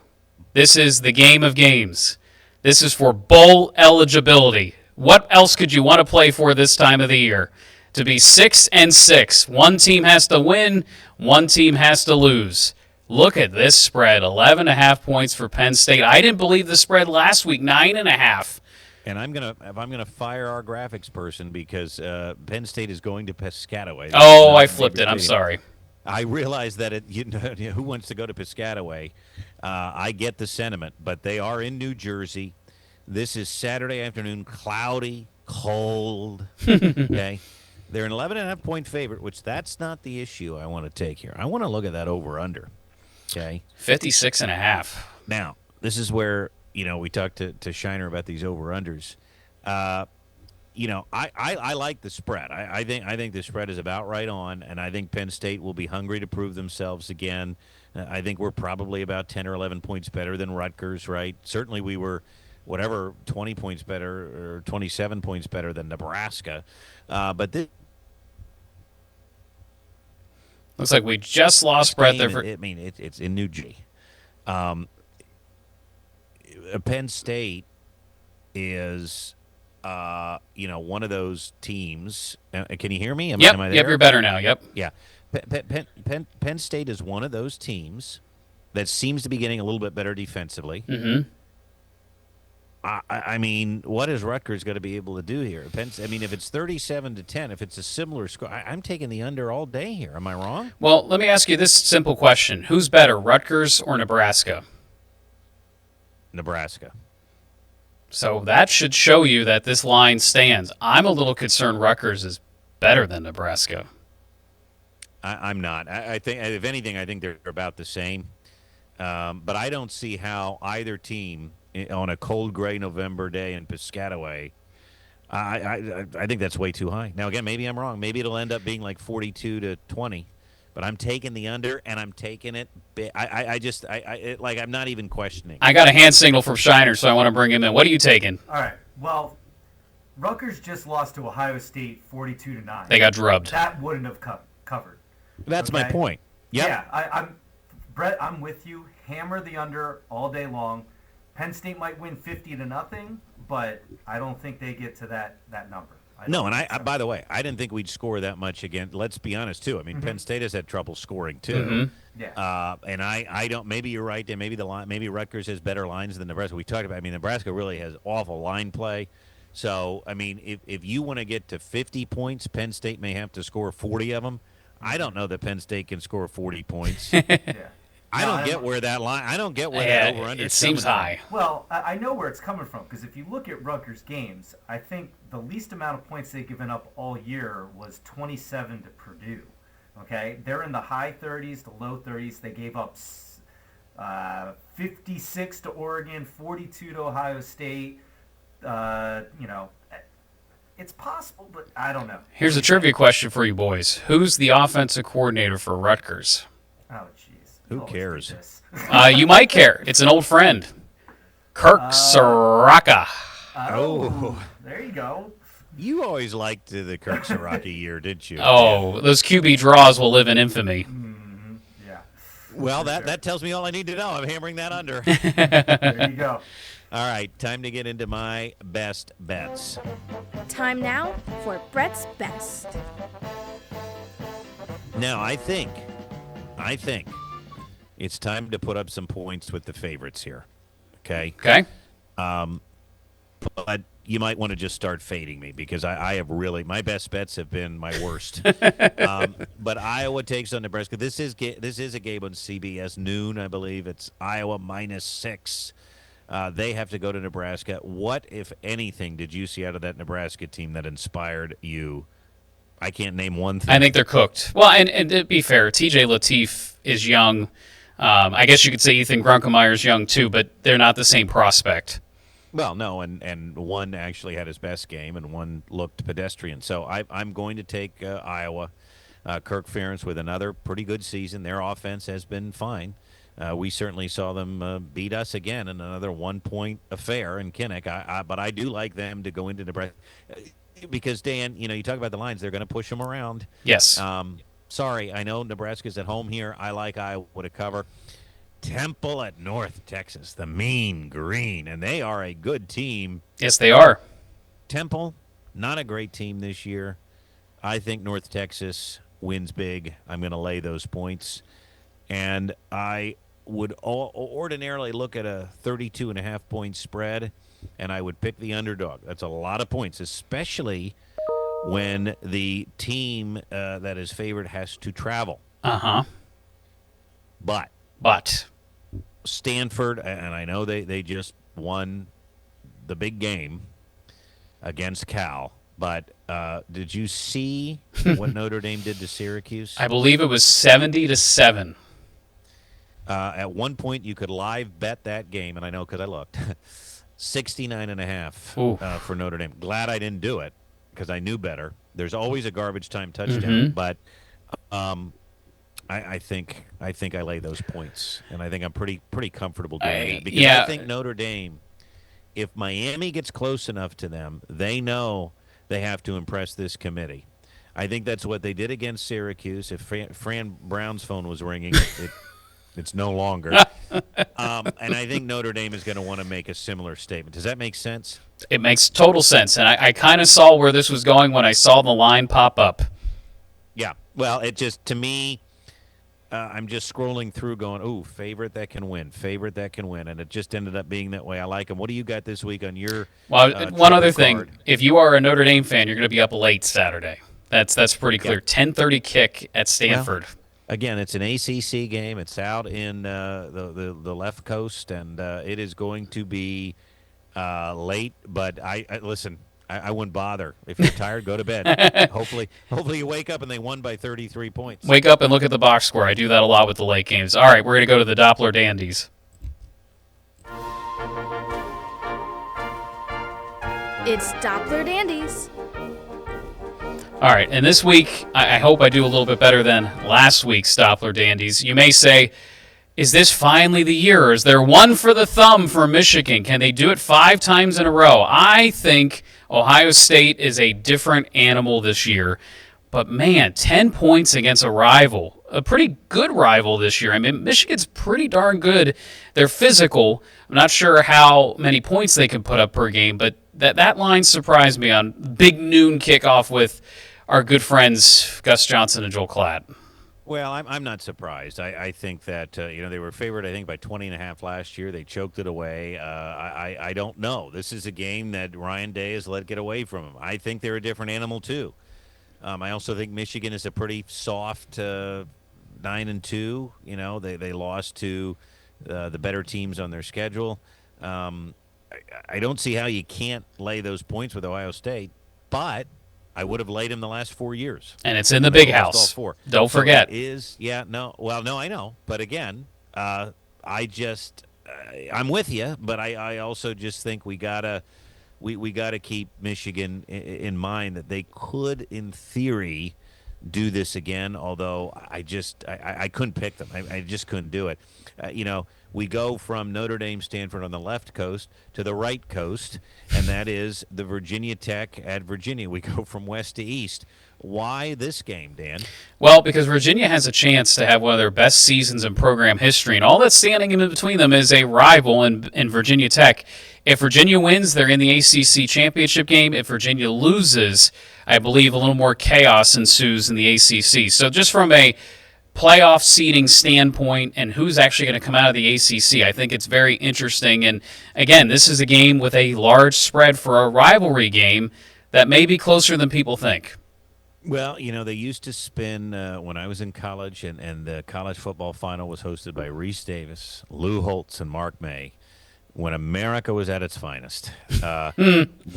Speaker 1: This is the game of games. This is for bowl eligibility. What else could you want to play for this time of the year? To be 6-6. One team has to win, one team has to lose. Look at this spread, 11.5 points for Penn State. I didn't believe the spread last week, 9.5.
Speaker 2: And I'm gonna fire our graphics person because Penn State is going to Piscataway.
Speaker 1: Oh, I flipped it. I'm sorry.
Speaker 2: I realize that who wants to go to Piscataway? I get the sentiment, but they are in New Jersey. This is Saturday afternoon, cloudy, cold. Okay, they're an 11.5 point favorite, which that's not the issue I want to take here. I want to look at that over/under. Okay,
Speaker 1: 56.5.
Speaker 2: Now this is where we talked to Shiner about these over/unders. I like the spread. I think the spread is about right on, and I think Penn State will be hungry to prove themselves again. I think we're probably about 10 or 11 points better than Rutgers, right? Certainly we were, 20 points better or 27 points better than Nebraska. But this
Speaker 1: looks like we just lost Brett there.
Speaker 2: It's in New Jersey. Penn State is one of those teams. Can you hear me? Am I there?
Speaker 1: Yep, you're better now. Yep.
Speaker 2: Yeah. Penn State is one of those teams that seems to be getting a little bit better defensively.
Speaker 1: Mm-hmm.
Speaker 2: I mean, what is Rutgers going to be able to do here? If it's 37-10, if it's a similar score, I'm taking the under all day here. Am I wrong?
Speaker 1: Well, let me ask you this simple question. Who's better, Rutgers or Nebraska?
Speaker 2: Nebraska.
Speaker 1: So that should show you that this line stands. I'm a little concerned Rutgers is better than Nebraska.
Speaker 2: I'm not. I think, if anything, I think they're about the same. But I don't see how either team on a cold, gray November day in Piscataway, I think that's way too high. Now, again, maybe I'm wrong. Maybe it'll end up being like 42-20. But I'm taking the under, and I'm taking it. I'm not even questioning.
Speaker 1: I got a hand signal from Shiner, so I want to bring him in. What are you taking?
Speaker 3: All right. Well, Rutgers just lost to Ohio State 42-9.
Speaker 1: They got drubbed.
Speaker 3: That wouldn't have covered.
Speaker 2: That's my point. Yep.
Speaker 3: Yeah, Brett, I'm with you. Hammer the under all day long. Penn State might win 50-0, but I don't think they get to that number.
Speaker 2: No, and I by the way, I didn't think we'd score that much again. Let's be honest, too. I mean, Penn State has had trouble scoring, too.
Speaker 1: Mm-hmm.
Speaker 3: Yeah.
Speaker 2: And I don't. Maybe you're right. And maybe Rutgers has better lines than Nebraska. We talked about. Nebraska really has awful line play. So, if you want to get to 50 points, Penn State may have to score 40 of them. I don't know that Penn State can score 40 points.
Speaker 3: Yeah.
Speaker 2: I don't get where that line. I don't get where that over/under.
Speaker 1: It seems high.
Speaker 3: Well, I know where it's coming from because if you look at Rutgers games, I think the least amount of points they've given up all year was 27 to Purdue. Okay, they're in the high 30s to low 30s. They gave up 56 to Oregon, 42 to Ohio State. It's possible, but I don't know.
Speaker 1: Here's a trivia question for you boys. Who's the offensive coordinator for Rutgers?
Speaker 3: Oh, jeez.
Speaker 2: Who cares?
Speaker 1: You might care. It's an old friend. Kirk Soraka.
Speaker 3: Oh, there you go.
Speaker 2: You always liked the Kirk Soraka year, didn't you?
Speaker 1: Oh, those QB draws will live in infamy.
Speaker 3: Yeah.
Speaker 2: Well, that tells me all I need to know. I'm hammering that under.
Speaker 3: There you go.
Speaker 2: All right, time to get into my best bets.
Speaker 5: Time now for Brett's Best.
Speaker 2: Now, I think it's time to put up some points with the favorites here. Okay?
Speaker 1: Okay?
Speaker 2: But you might want to just start fading me because I have really, my best bets have been my worst. But Iowa takes on Nebraska. This is a game on CBS noon, I believe. It's Iowa -6. They have to go to Nebraska. What, if anything, did you see out of that Nebraska team that inspired you? I can't name one thing.
Speaker 1: I think they're cooked. Well, and to be fair, TJ Lateef is young. I guess you could say Ethan Grunkemeier's young too, but they're not the same prospect.
Speaker 2: Well, no, and one actually had his best game, and one looked pedestrian. So I'm going to take Iowa. Kirk Ferentz with another pretty good season. Their offense has been fine. We certainly saw them beat us again in another 1-point affair in Kinnick. But I do like them to go into Nebraska because, Dan, you talk about the lines. They're going to push them around.
Speaker 1: Yes.
Speaker 2: Sorry, I know Nebraska's at home here. I like Iowa to cover. Temple at North Texas, the Mean Green, and they are a good team.
Speaker 1: Yes, they are.
Speaker 2: Temple, not a great team this year. I think North Texas wins big. I'm going to lay those points. And I would ordinarily look at a 32.5-point spread, and I would pick the underdog. That's a lot of points, especially when the team that is favored has to travel.
Speaker 1: Uh-huh.
Speaker 2: But Stanford, and I know they just won the big game against Cal, but did you see what Notre Dame did to Syracuse?
Speaker 1: I believe it was 70-7.
Speaker 2: At one point, you could live bet that game, and I know because I looked, 69.5 for Notre Dame. Glad I didn't do it because I knew better. There's always a garbage time touchdown, but I think I lay those points, and I think I'm pretty comfortable doing that because I think Notre Dame, if Miami gets close enough to them, they know they have to impress this committee. I think that's what they did against Syracuse. If Fran Brown's phone was ringing, it's no longer. And I think Notre Dame is going to want to make a similar statement. Does that make sense?
Speaker 1: It makes total sense, and I kind of saw where this was going when I saw the line pop up.
Speaker 2: Yeah. Well, it just, to me, I'm just scrolling through going, ooh, favorite that can win, and it just ended up being that way. I like them. What do you got this week on your
Speaker 1: one other thing.
Speaker 2: card?
Speaker 1: If you are a Notre Dame fan, you're going to be up late Saturday. That's pretty clear. 10:30 kick at Stanford.
Speaker 2: Well, again, it's an ACC game. It's out in the left coast, and it is going to be late. But I listen. I wouldn't bother. If you're tired, go to bed. Hopefully you wake up and they won by 33 points.
Speaker 1: Wake up and look at the box score. I do that a lot with the late games. All right, we're going to go to the Doppler Dandies.
Speaker 5: It's Doppler Dandies.
Speaker 1: All right, and this week, I hope I do a little bit better than last week's Doppler Dandies. You may say, is this finally the year? Is there one for the thumb for Michigan? Can they do it 5 times in a row? I think Ohio State is a different animal this year. But, man, 10 points against a rival, a pretty good rival this year. I mean, Michigan's pretty darn good. They're physical. I'm not sure how many points they can put up per game, but that line surprised me on big noon kickoff with our good friends Gus Johnson and Joel Klatt.
Speaker 2: Well, I'm not surprised. I think that they were favored, I think, by 20.5 last year. They choked it away. I don't know. This is a game that Ryan Day has let get away from him. I think they're a different animal too. I also think Michigan is a pretty soft 9-2. They lost to the better teams on their schedule. I don't see how you can't lay those points with Ohio State, but I would have laid him the last 4 years.
Speaker 1: And it's in the big house. Don't forget.
Speaker 2: I know. But again, I'm with you, but I also just think we got to we got to keep Michigan in mind that they could, in theory, do this again, although I couldn't pick them. I just couldn't do it. We go from Notre Dame, Stanford on the left coast to the right coast, and that is the Virginia Tech at Virginia. We go from west to east. Why this game, Dan?
Speaker 1: Well, because Virginia has a chance to have one of their best seasons in program history, and all that's standing in between them is a rival in Virginia Tech. If Virginia wins, they're in the ACC championship game. If Virginia loses, I believe a little more chaos ensues in the ACC. So just from a playoff seeding standpoint and who's actually going to come out of the ACC, I think it's very interesting. And again, this is a game with a large spread for a rivalry game that may be closer than people think.
Speaker 2: Well, they used to spin when I was in college, and the college football final was hosted by Reese Davis, Lou Holtz, and Mark May. When America was at its finest,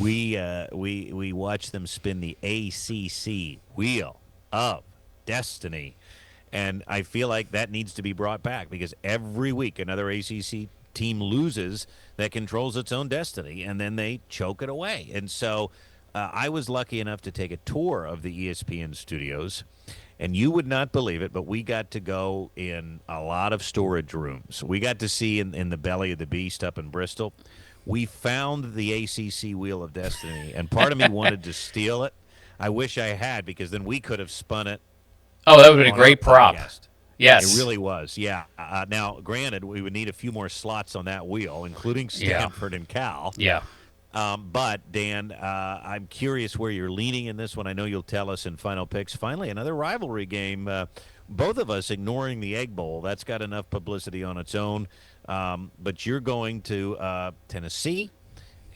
Speaker 2: we watched them spin the ACC Wheel of Destiny, and I feel like that needs to be brought back because every week another ACC team loses that controls its own destiny, and then they choke it away. And so I was lucky enough to take a tour of the ESPN studios, and you would not believe it, but we got to go in a lot of storage rooms. We got to see in the belly of the beast up in Bristol. We found the ACC Wheel of Destiny, and part of me wanted to steal it. I wish I had, because then we could have spun it.
Speaker 1: Oh, that would have been a great prop. Yes.
Speaker 2: It really was, yeah. Now, granted, we would need a few more slots on that wheel, including Stanford and Cal.
Speaker 1: Yeah.
Speaker 2: But, Dan, I'm curious where you're leaning in this one. I know you'll tell us in Final Picks. Finally, another rivalry game. Both of us ignoring the Egg Bowl. That's got enough publicity on its own. But you're going to Tennessee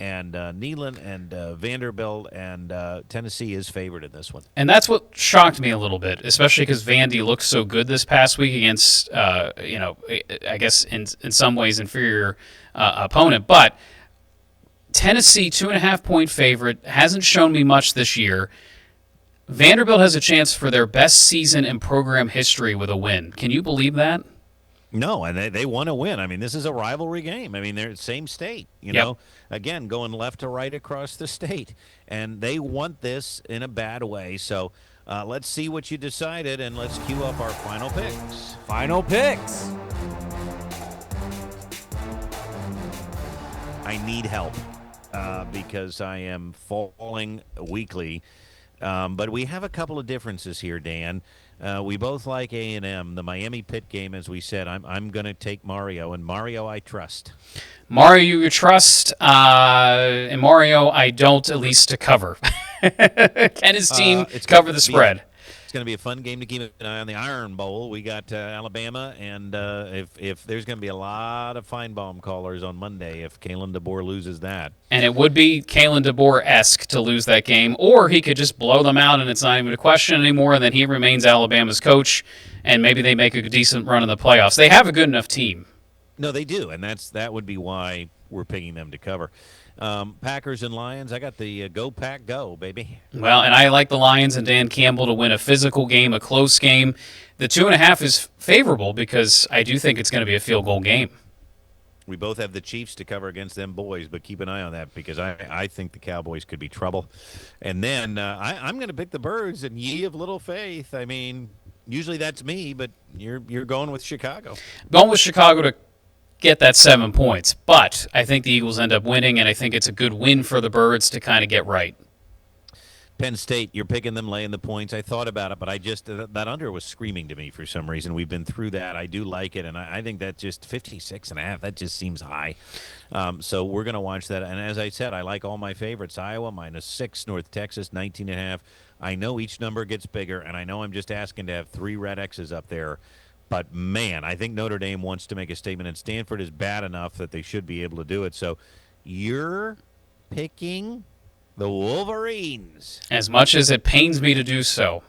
Speaker 2: and Neyland and Vanderbilt, and Tennessee is favored in this one.
Speaker 1: And that's what shocked me a little bit, especially because Vandy looked so good this past week against, I guess in some ways inferior opponent. But Tennessee, 2.5-point favorite, hasn't shown me much this year. Vanderbilt has a chance for their best season in program history with a win. Can you believe that?
Speaker 2: No, and they want to win. I mean, this is a rivalry game. I mean, they're the same state, know. Again, going left to right across the state. And they want this in a bad way. So let's see what you decided, and let's cue up our final picks.
Speaker 4: Final picks.
Speaker 2: I need help because I am falling weekly. But we have a couple of differences here, Dan. We both like A&M. The Miami Pitt game, as we said, I'm going to take Mario, and Mario I trust.
Speaker 1: Mario you trust, and Mario I don't, at least to cover. Can his team cover the spread?
Speaker 2: It's going to be a fun game to keep an eye on. The Iron Bowl. We got Alabama, and if there's going to be a lot of Feinbaum callers on Monday if Kalen DeBoer loses that.
Speaker 1: And it would be Kalen DeBoer-esque to lose that game, or he could just blow them out and it's not even a question anymore, and then he remains Alabama's coach, and maybe they make a decent run in the playoffs. They have a good enough team.
Speaker 2: No, they do, and that would be why we're picking them to cover. Packers and Lions, I got the Go Pack Go, baby.
Speaker 1: Well, and I like the Lions and Dan Campbell to win a physical game, a close game. The 2.5 is favorable because I do think it's going to be a field goal game.
Speaker 2: We both have the Chiefs to cover against them boys, but keep an eye on that because I think the Cowboys could be trouble. And then I'm going to pick the Birds and ye of little faith. I mean, usually that's me, but you're going with Chicago.
Speaker 1: Going with Chicago to get that 7 points, but I think the Eagles end up winning, and I think it's a good win for the Birds to kind of get right.
Speaker 2: Penn State, you're picking them laying the points. I thought about it, but that under was screaming to me for some reason. We've been through that. I do like it, and I think that just 56.5, that just seems high. So we're going to watch that. And as I said, I like all my favorites. Iowa -6, North Texas 19.5. I know each number gets bigger, and I know I'm just asking to have 3 red X's up there. But, man, I think Notre Dame wants to make a statement, and Stanford is bad enough that they should be able to do it. So you're picking the Wolverines.
Speaker 1: As much as it pains me to do so,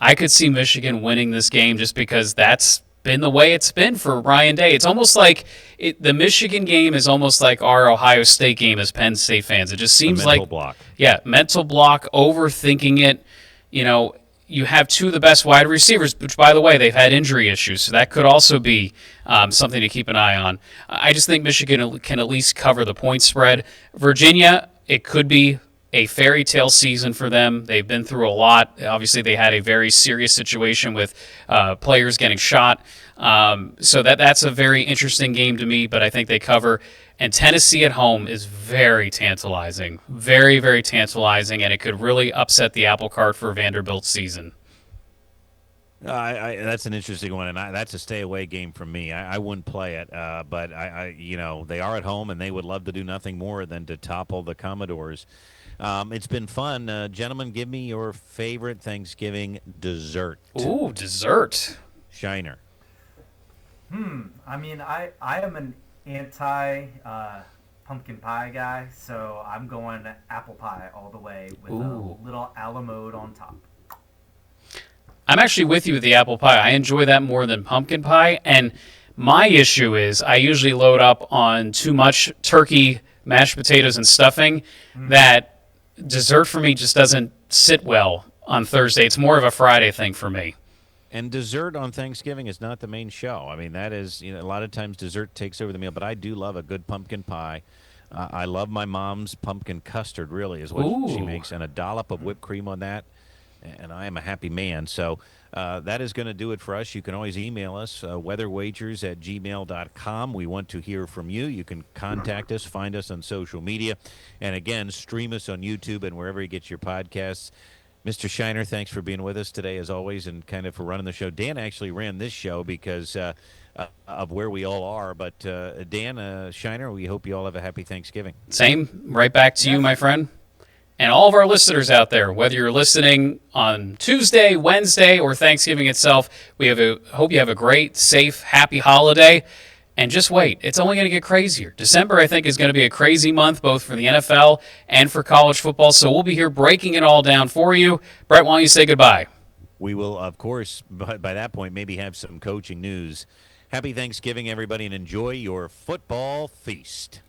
Speaker 1: I could see Michigan winning this game just because that's been the way it's been for Ryan Day. It's almost like the Michigan game is almost like our Ohio State game as Penn State fans. It just seems like
Speaker 2: mental block.
Speaker 1: Yeah, mental block, overthinking it. You have 2 of the best wide receivers, which, by the way, they've had injury issues, so that could also be something to keep an eye on. I just think Michigan can at least cover the point spread. Virginia, it could be a fairy tale season for them. They've been through a lot. Obviously, they had a very serious situation with players getting shot. So that's a very interesting game to me, but I think they cover. And Tennessee at home is very tantalizing. Very, very tantalizing, and it could really upset the apple cart for Vanderbilt's season.
Speaker 2: That's an interesting one, and that's a stay-away game from me. I wouldn't play it, but they are at home, and they would love to do nothing more than to topple the Commodores. It's been fun. Gentlemen, give me your favorite Thanksgiving dessert.
Speaker 1: Ooh, dessert.
Speaker 2: Shiner.
Speaker 3: I mean, I am an anti pumpkin pie guy, so I'm going apple pie all the way with a little a la mode on top.
Speaker 1: I'm actually with you with the apple pie. I enjoy that more than pumpkin pie, and my issue is I usually load up on too much turkey, mashed potatoes, and stuffing. That dessert for me just doesn't sit well on Thursday. It's more of a Friday thing for me.
Speaker 2: And dessert on Thanksgiving is not the main show. I mean, that is, a lot of times dessert takes over the meal, but I do love a good pumpkin pie. I love my mom's pumpkin custard, really, is what she makes, and a dollop of whipped cream on that, and I am a happy man. So that is going to do it for us. You can always email us, weatherwagers@gmail.com. We want to hear from you. You can contact us, find us on social media, and again, stream us on YouTube and wherever you get your podcasts. Mr. Shiner, thanks for being with us today, as always, and kind of for running the show. Dan actually ran this show because of where we all are. But, Dan, Shiner, we hope you all have a happy Thanksgiving.
Speaker 1: Same. Right back to you, my friend. And all of our listeners out there, whether you're listening on Tuesday, Wednesday, or Thanksgiving itself, hope you have a great, safe, happy holiday. And just wait. It's only going to get crazier. December, I think, is going to be a crazy month, both for the NFL and for college football. So we'll be here breaking it all down for you. Brett, why don't you say goodbye?
Speaker 2: We will, of course, by that point, maybe have some coaching news. Happy Thanksgiving, everybody, and enjoy your football feast.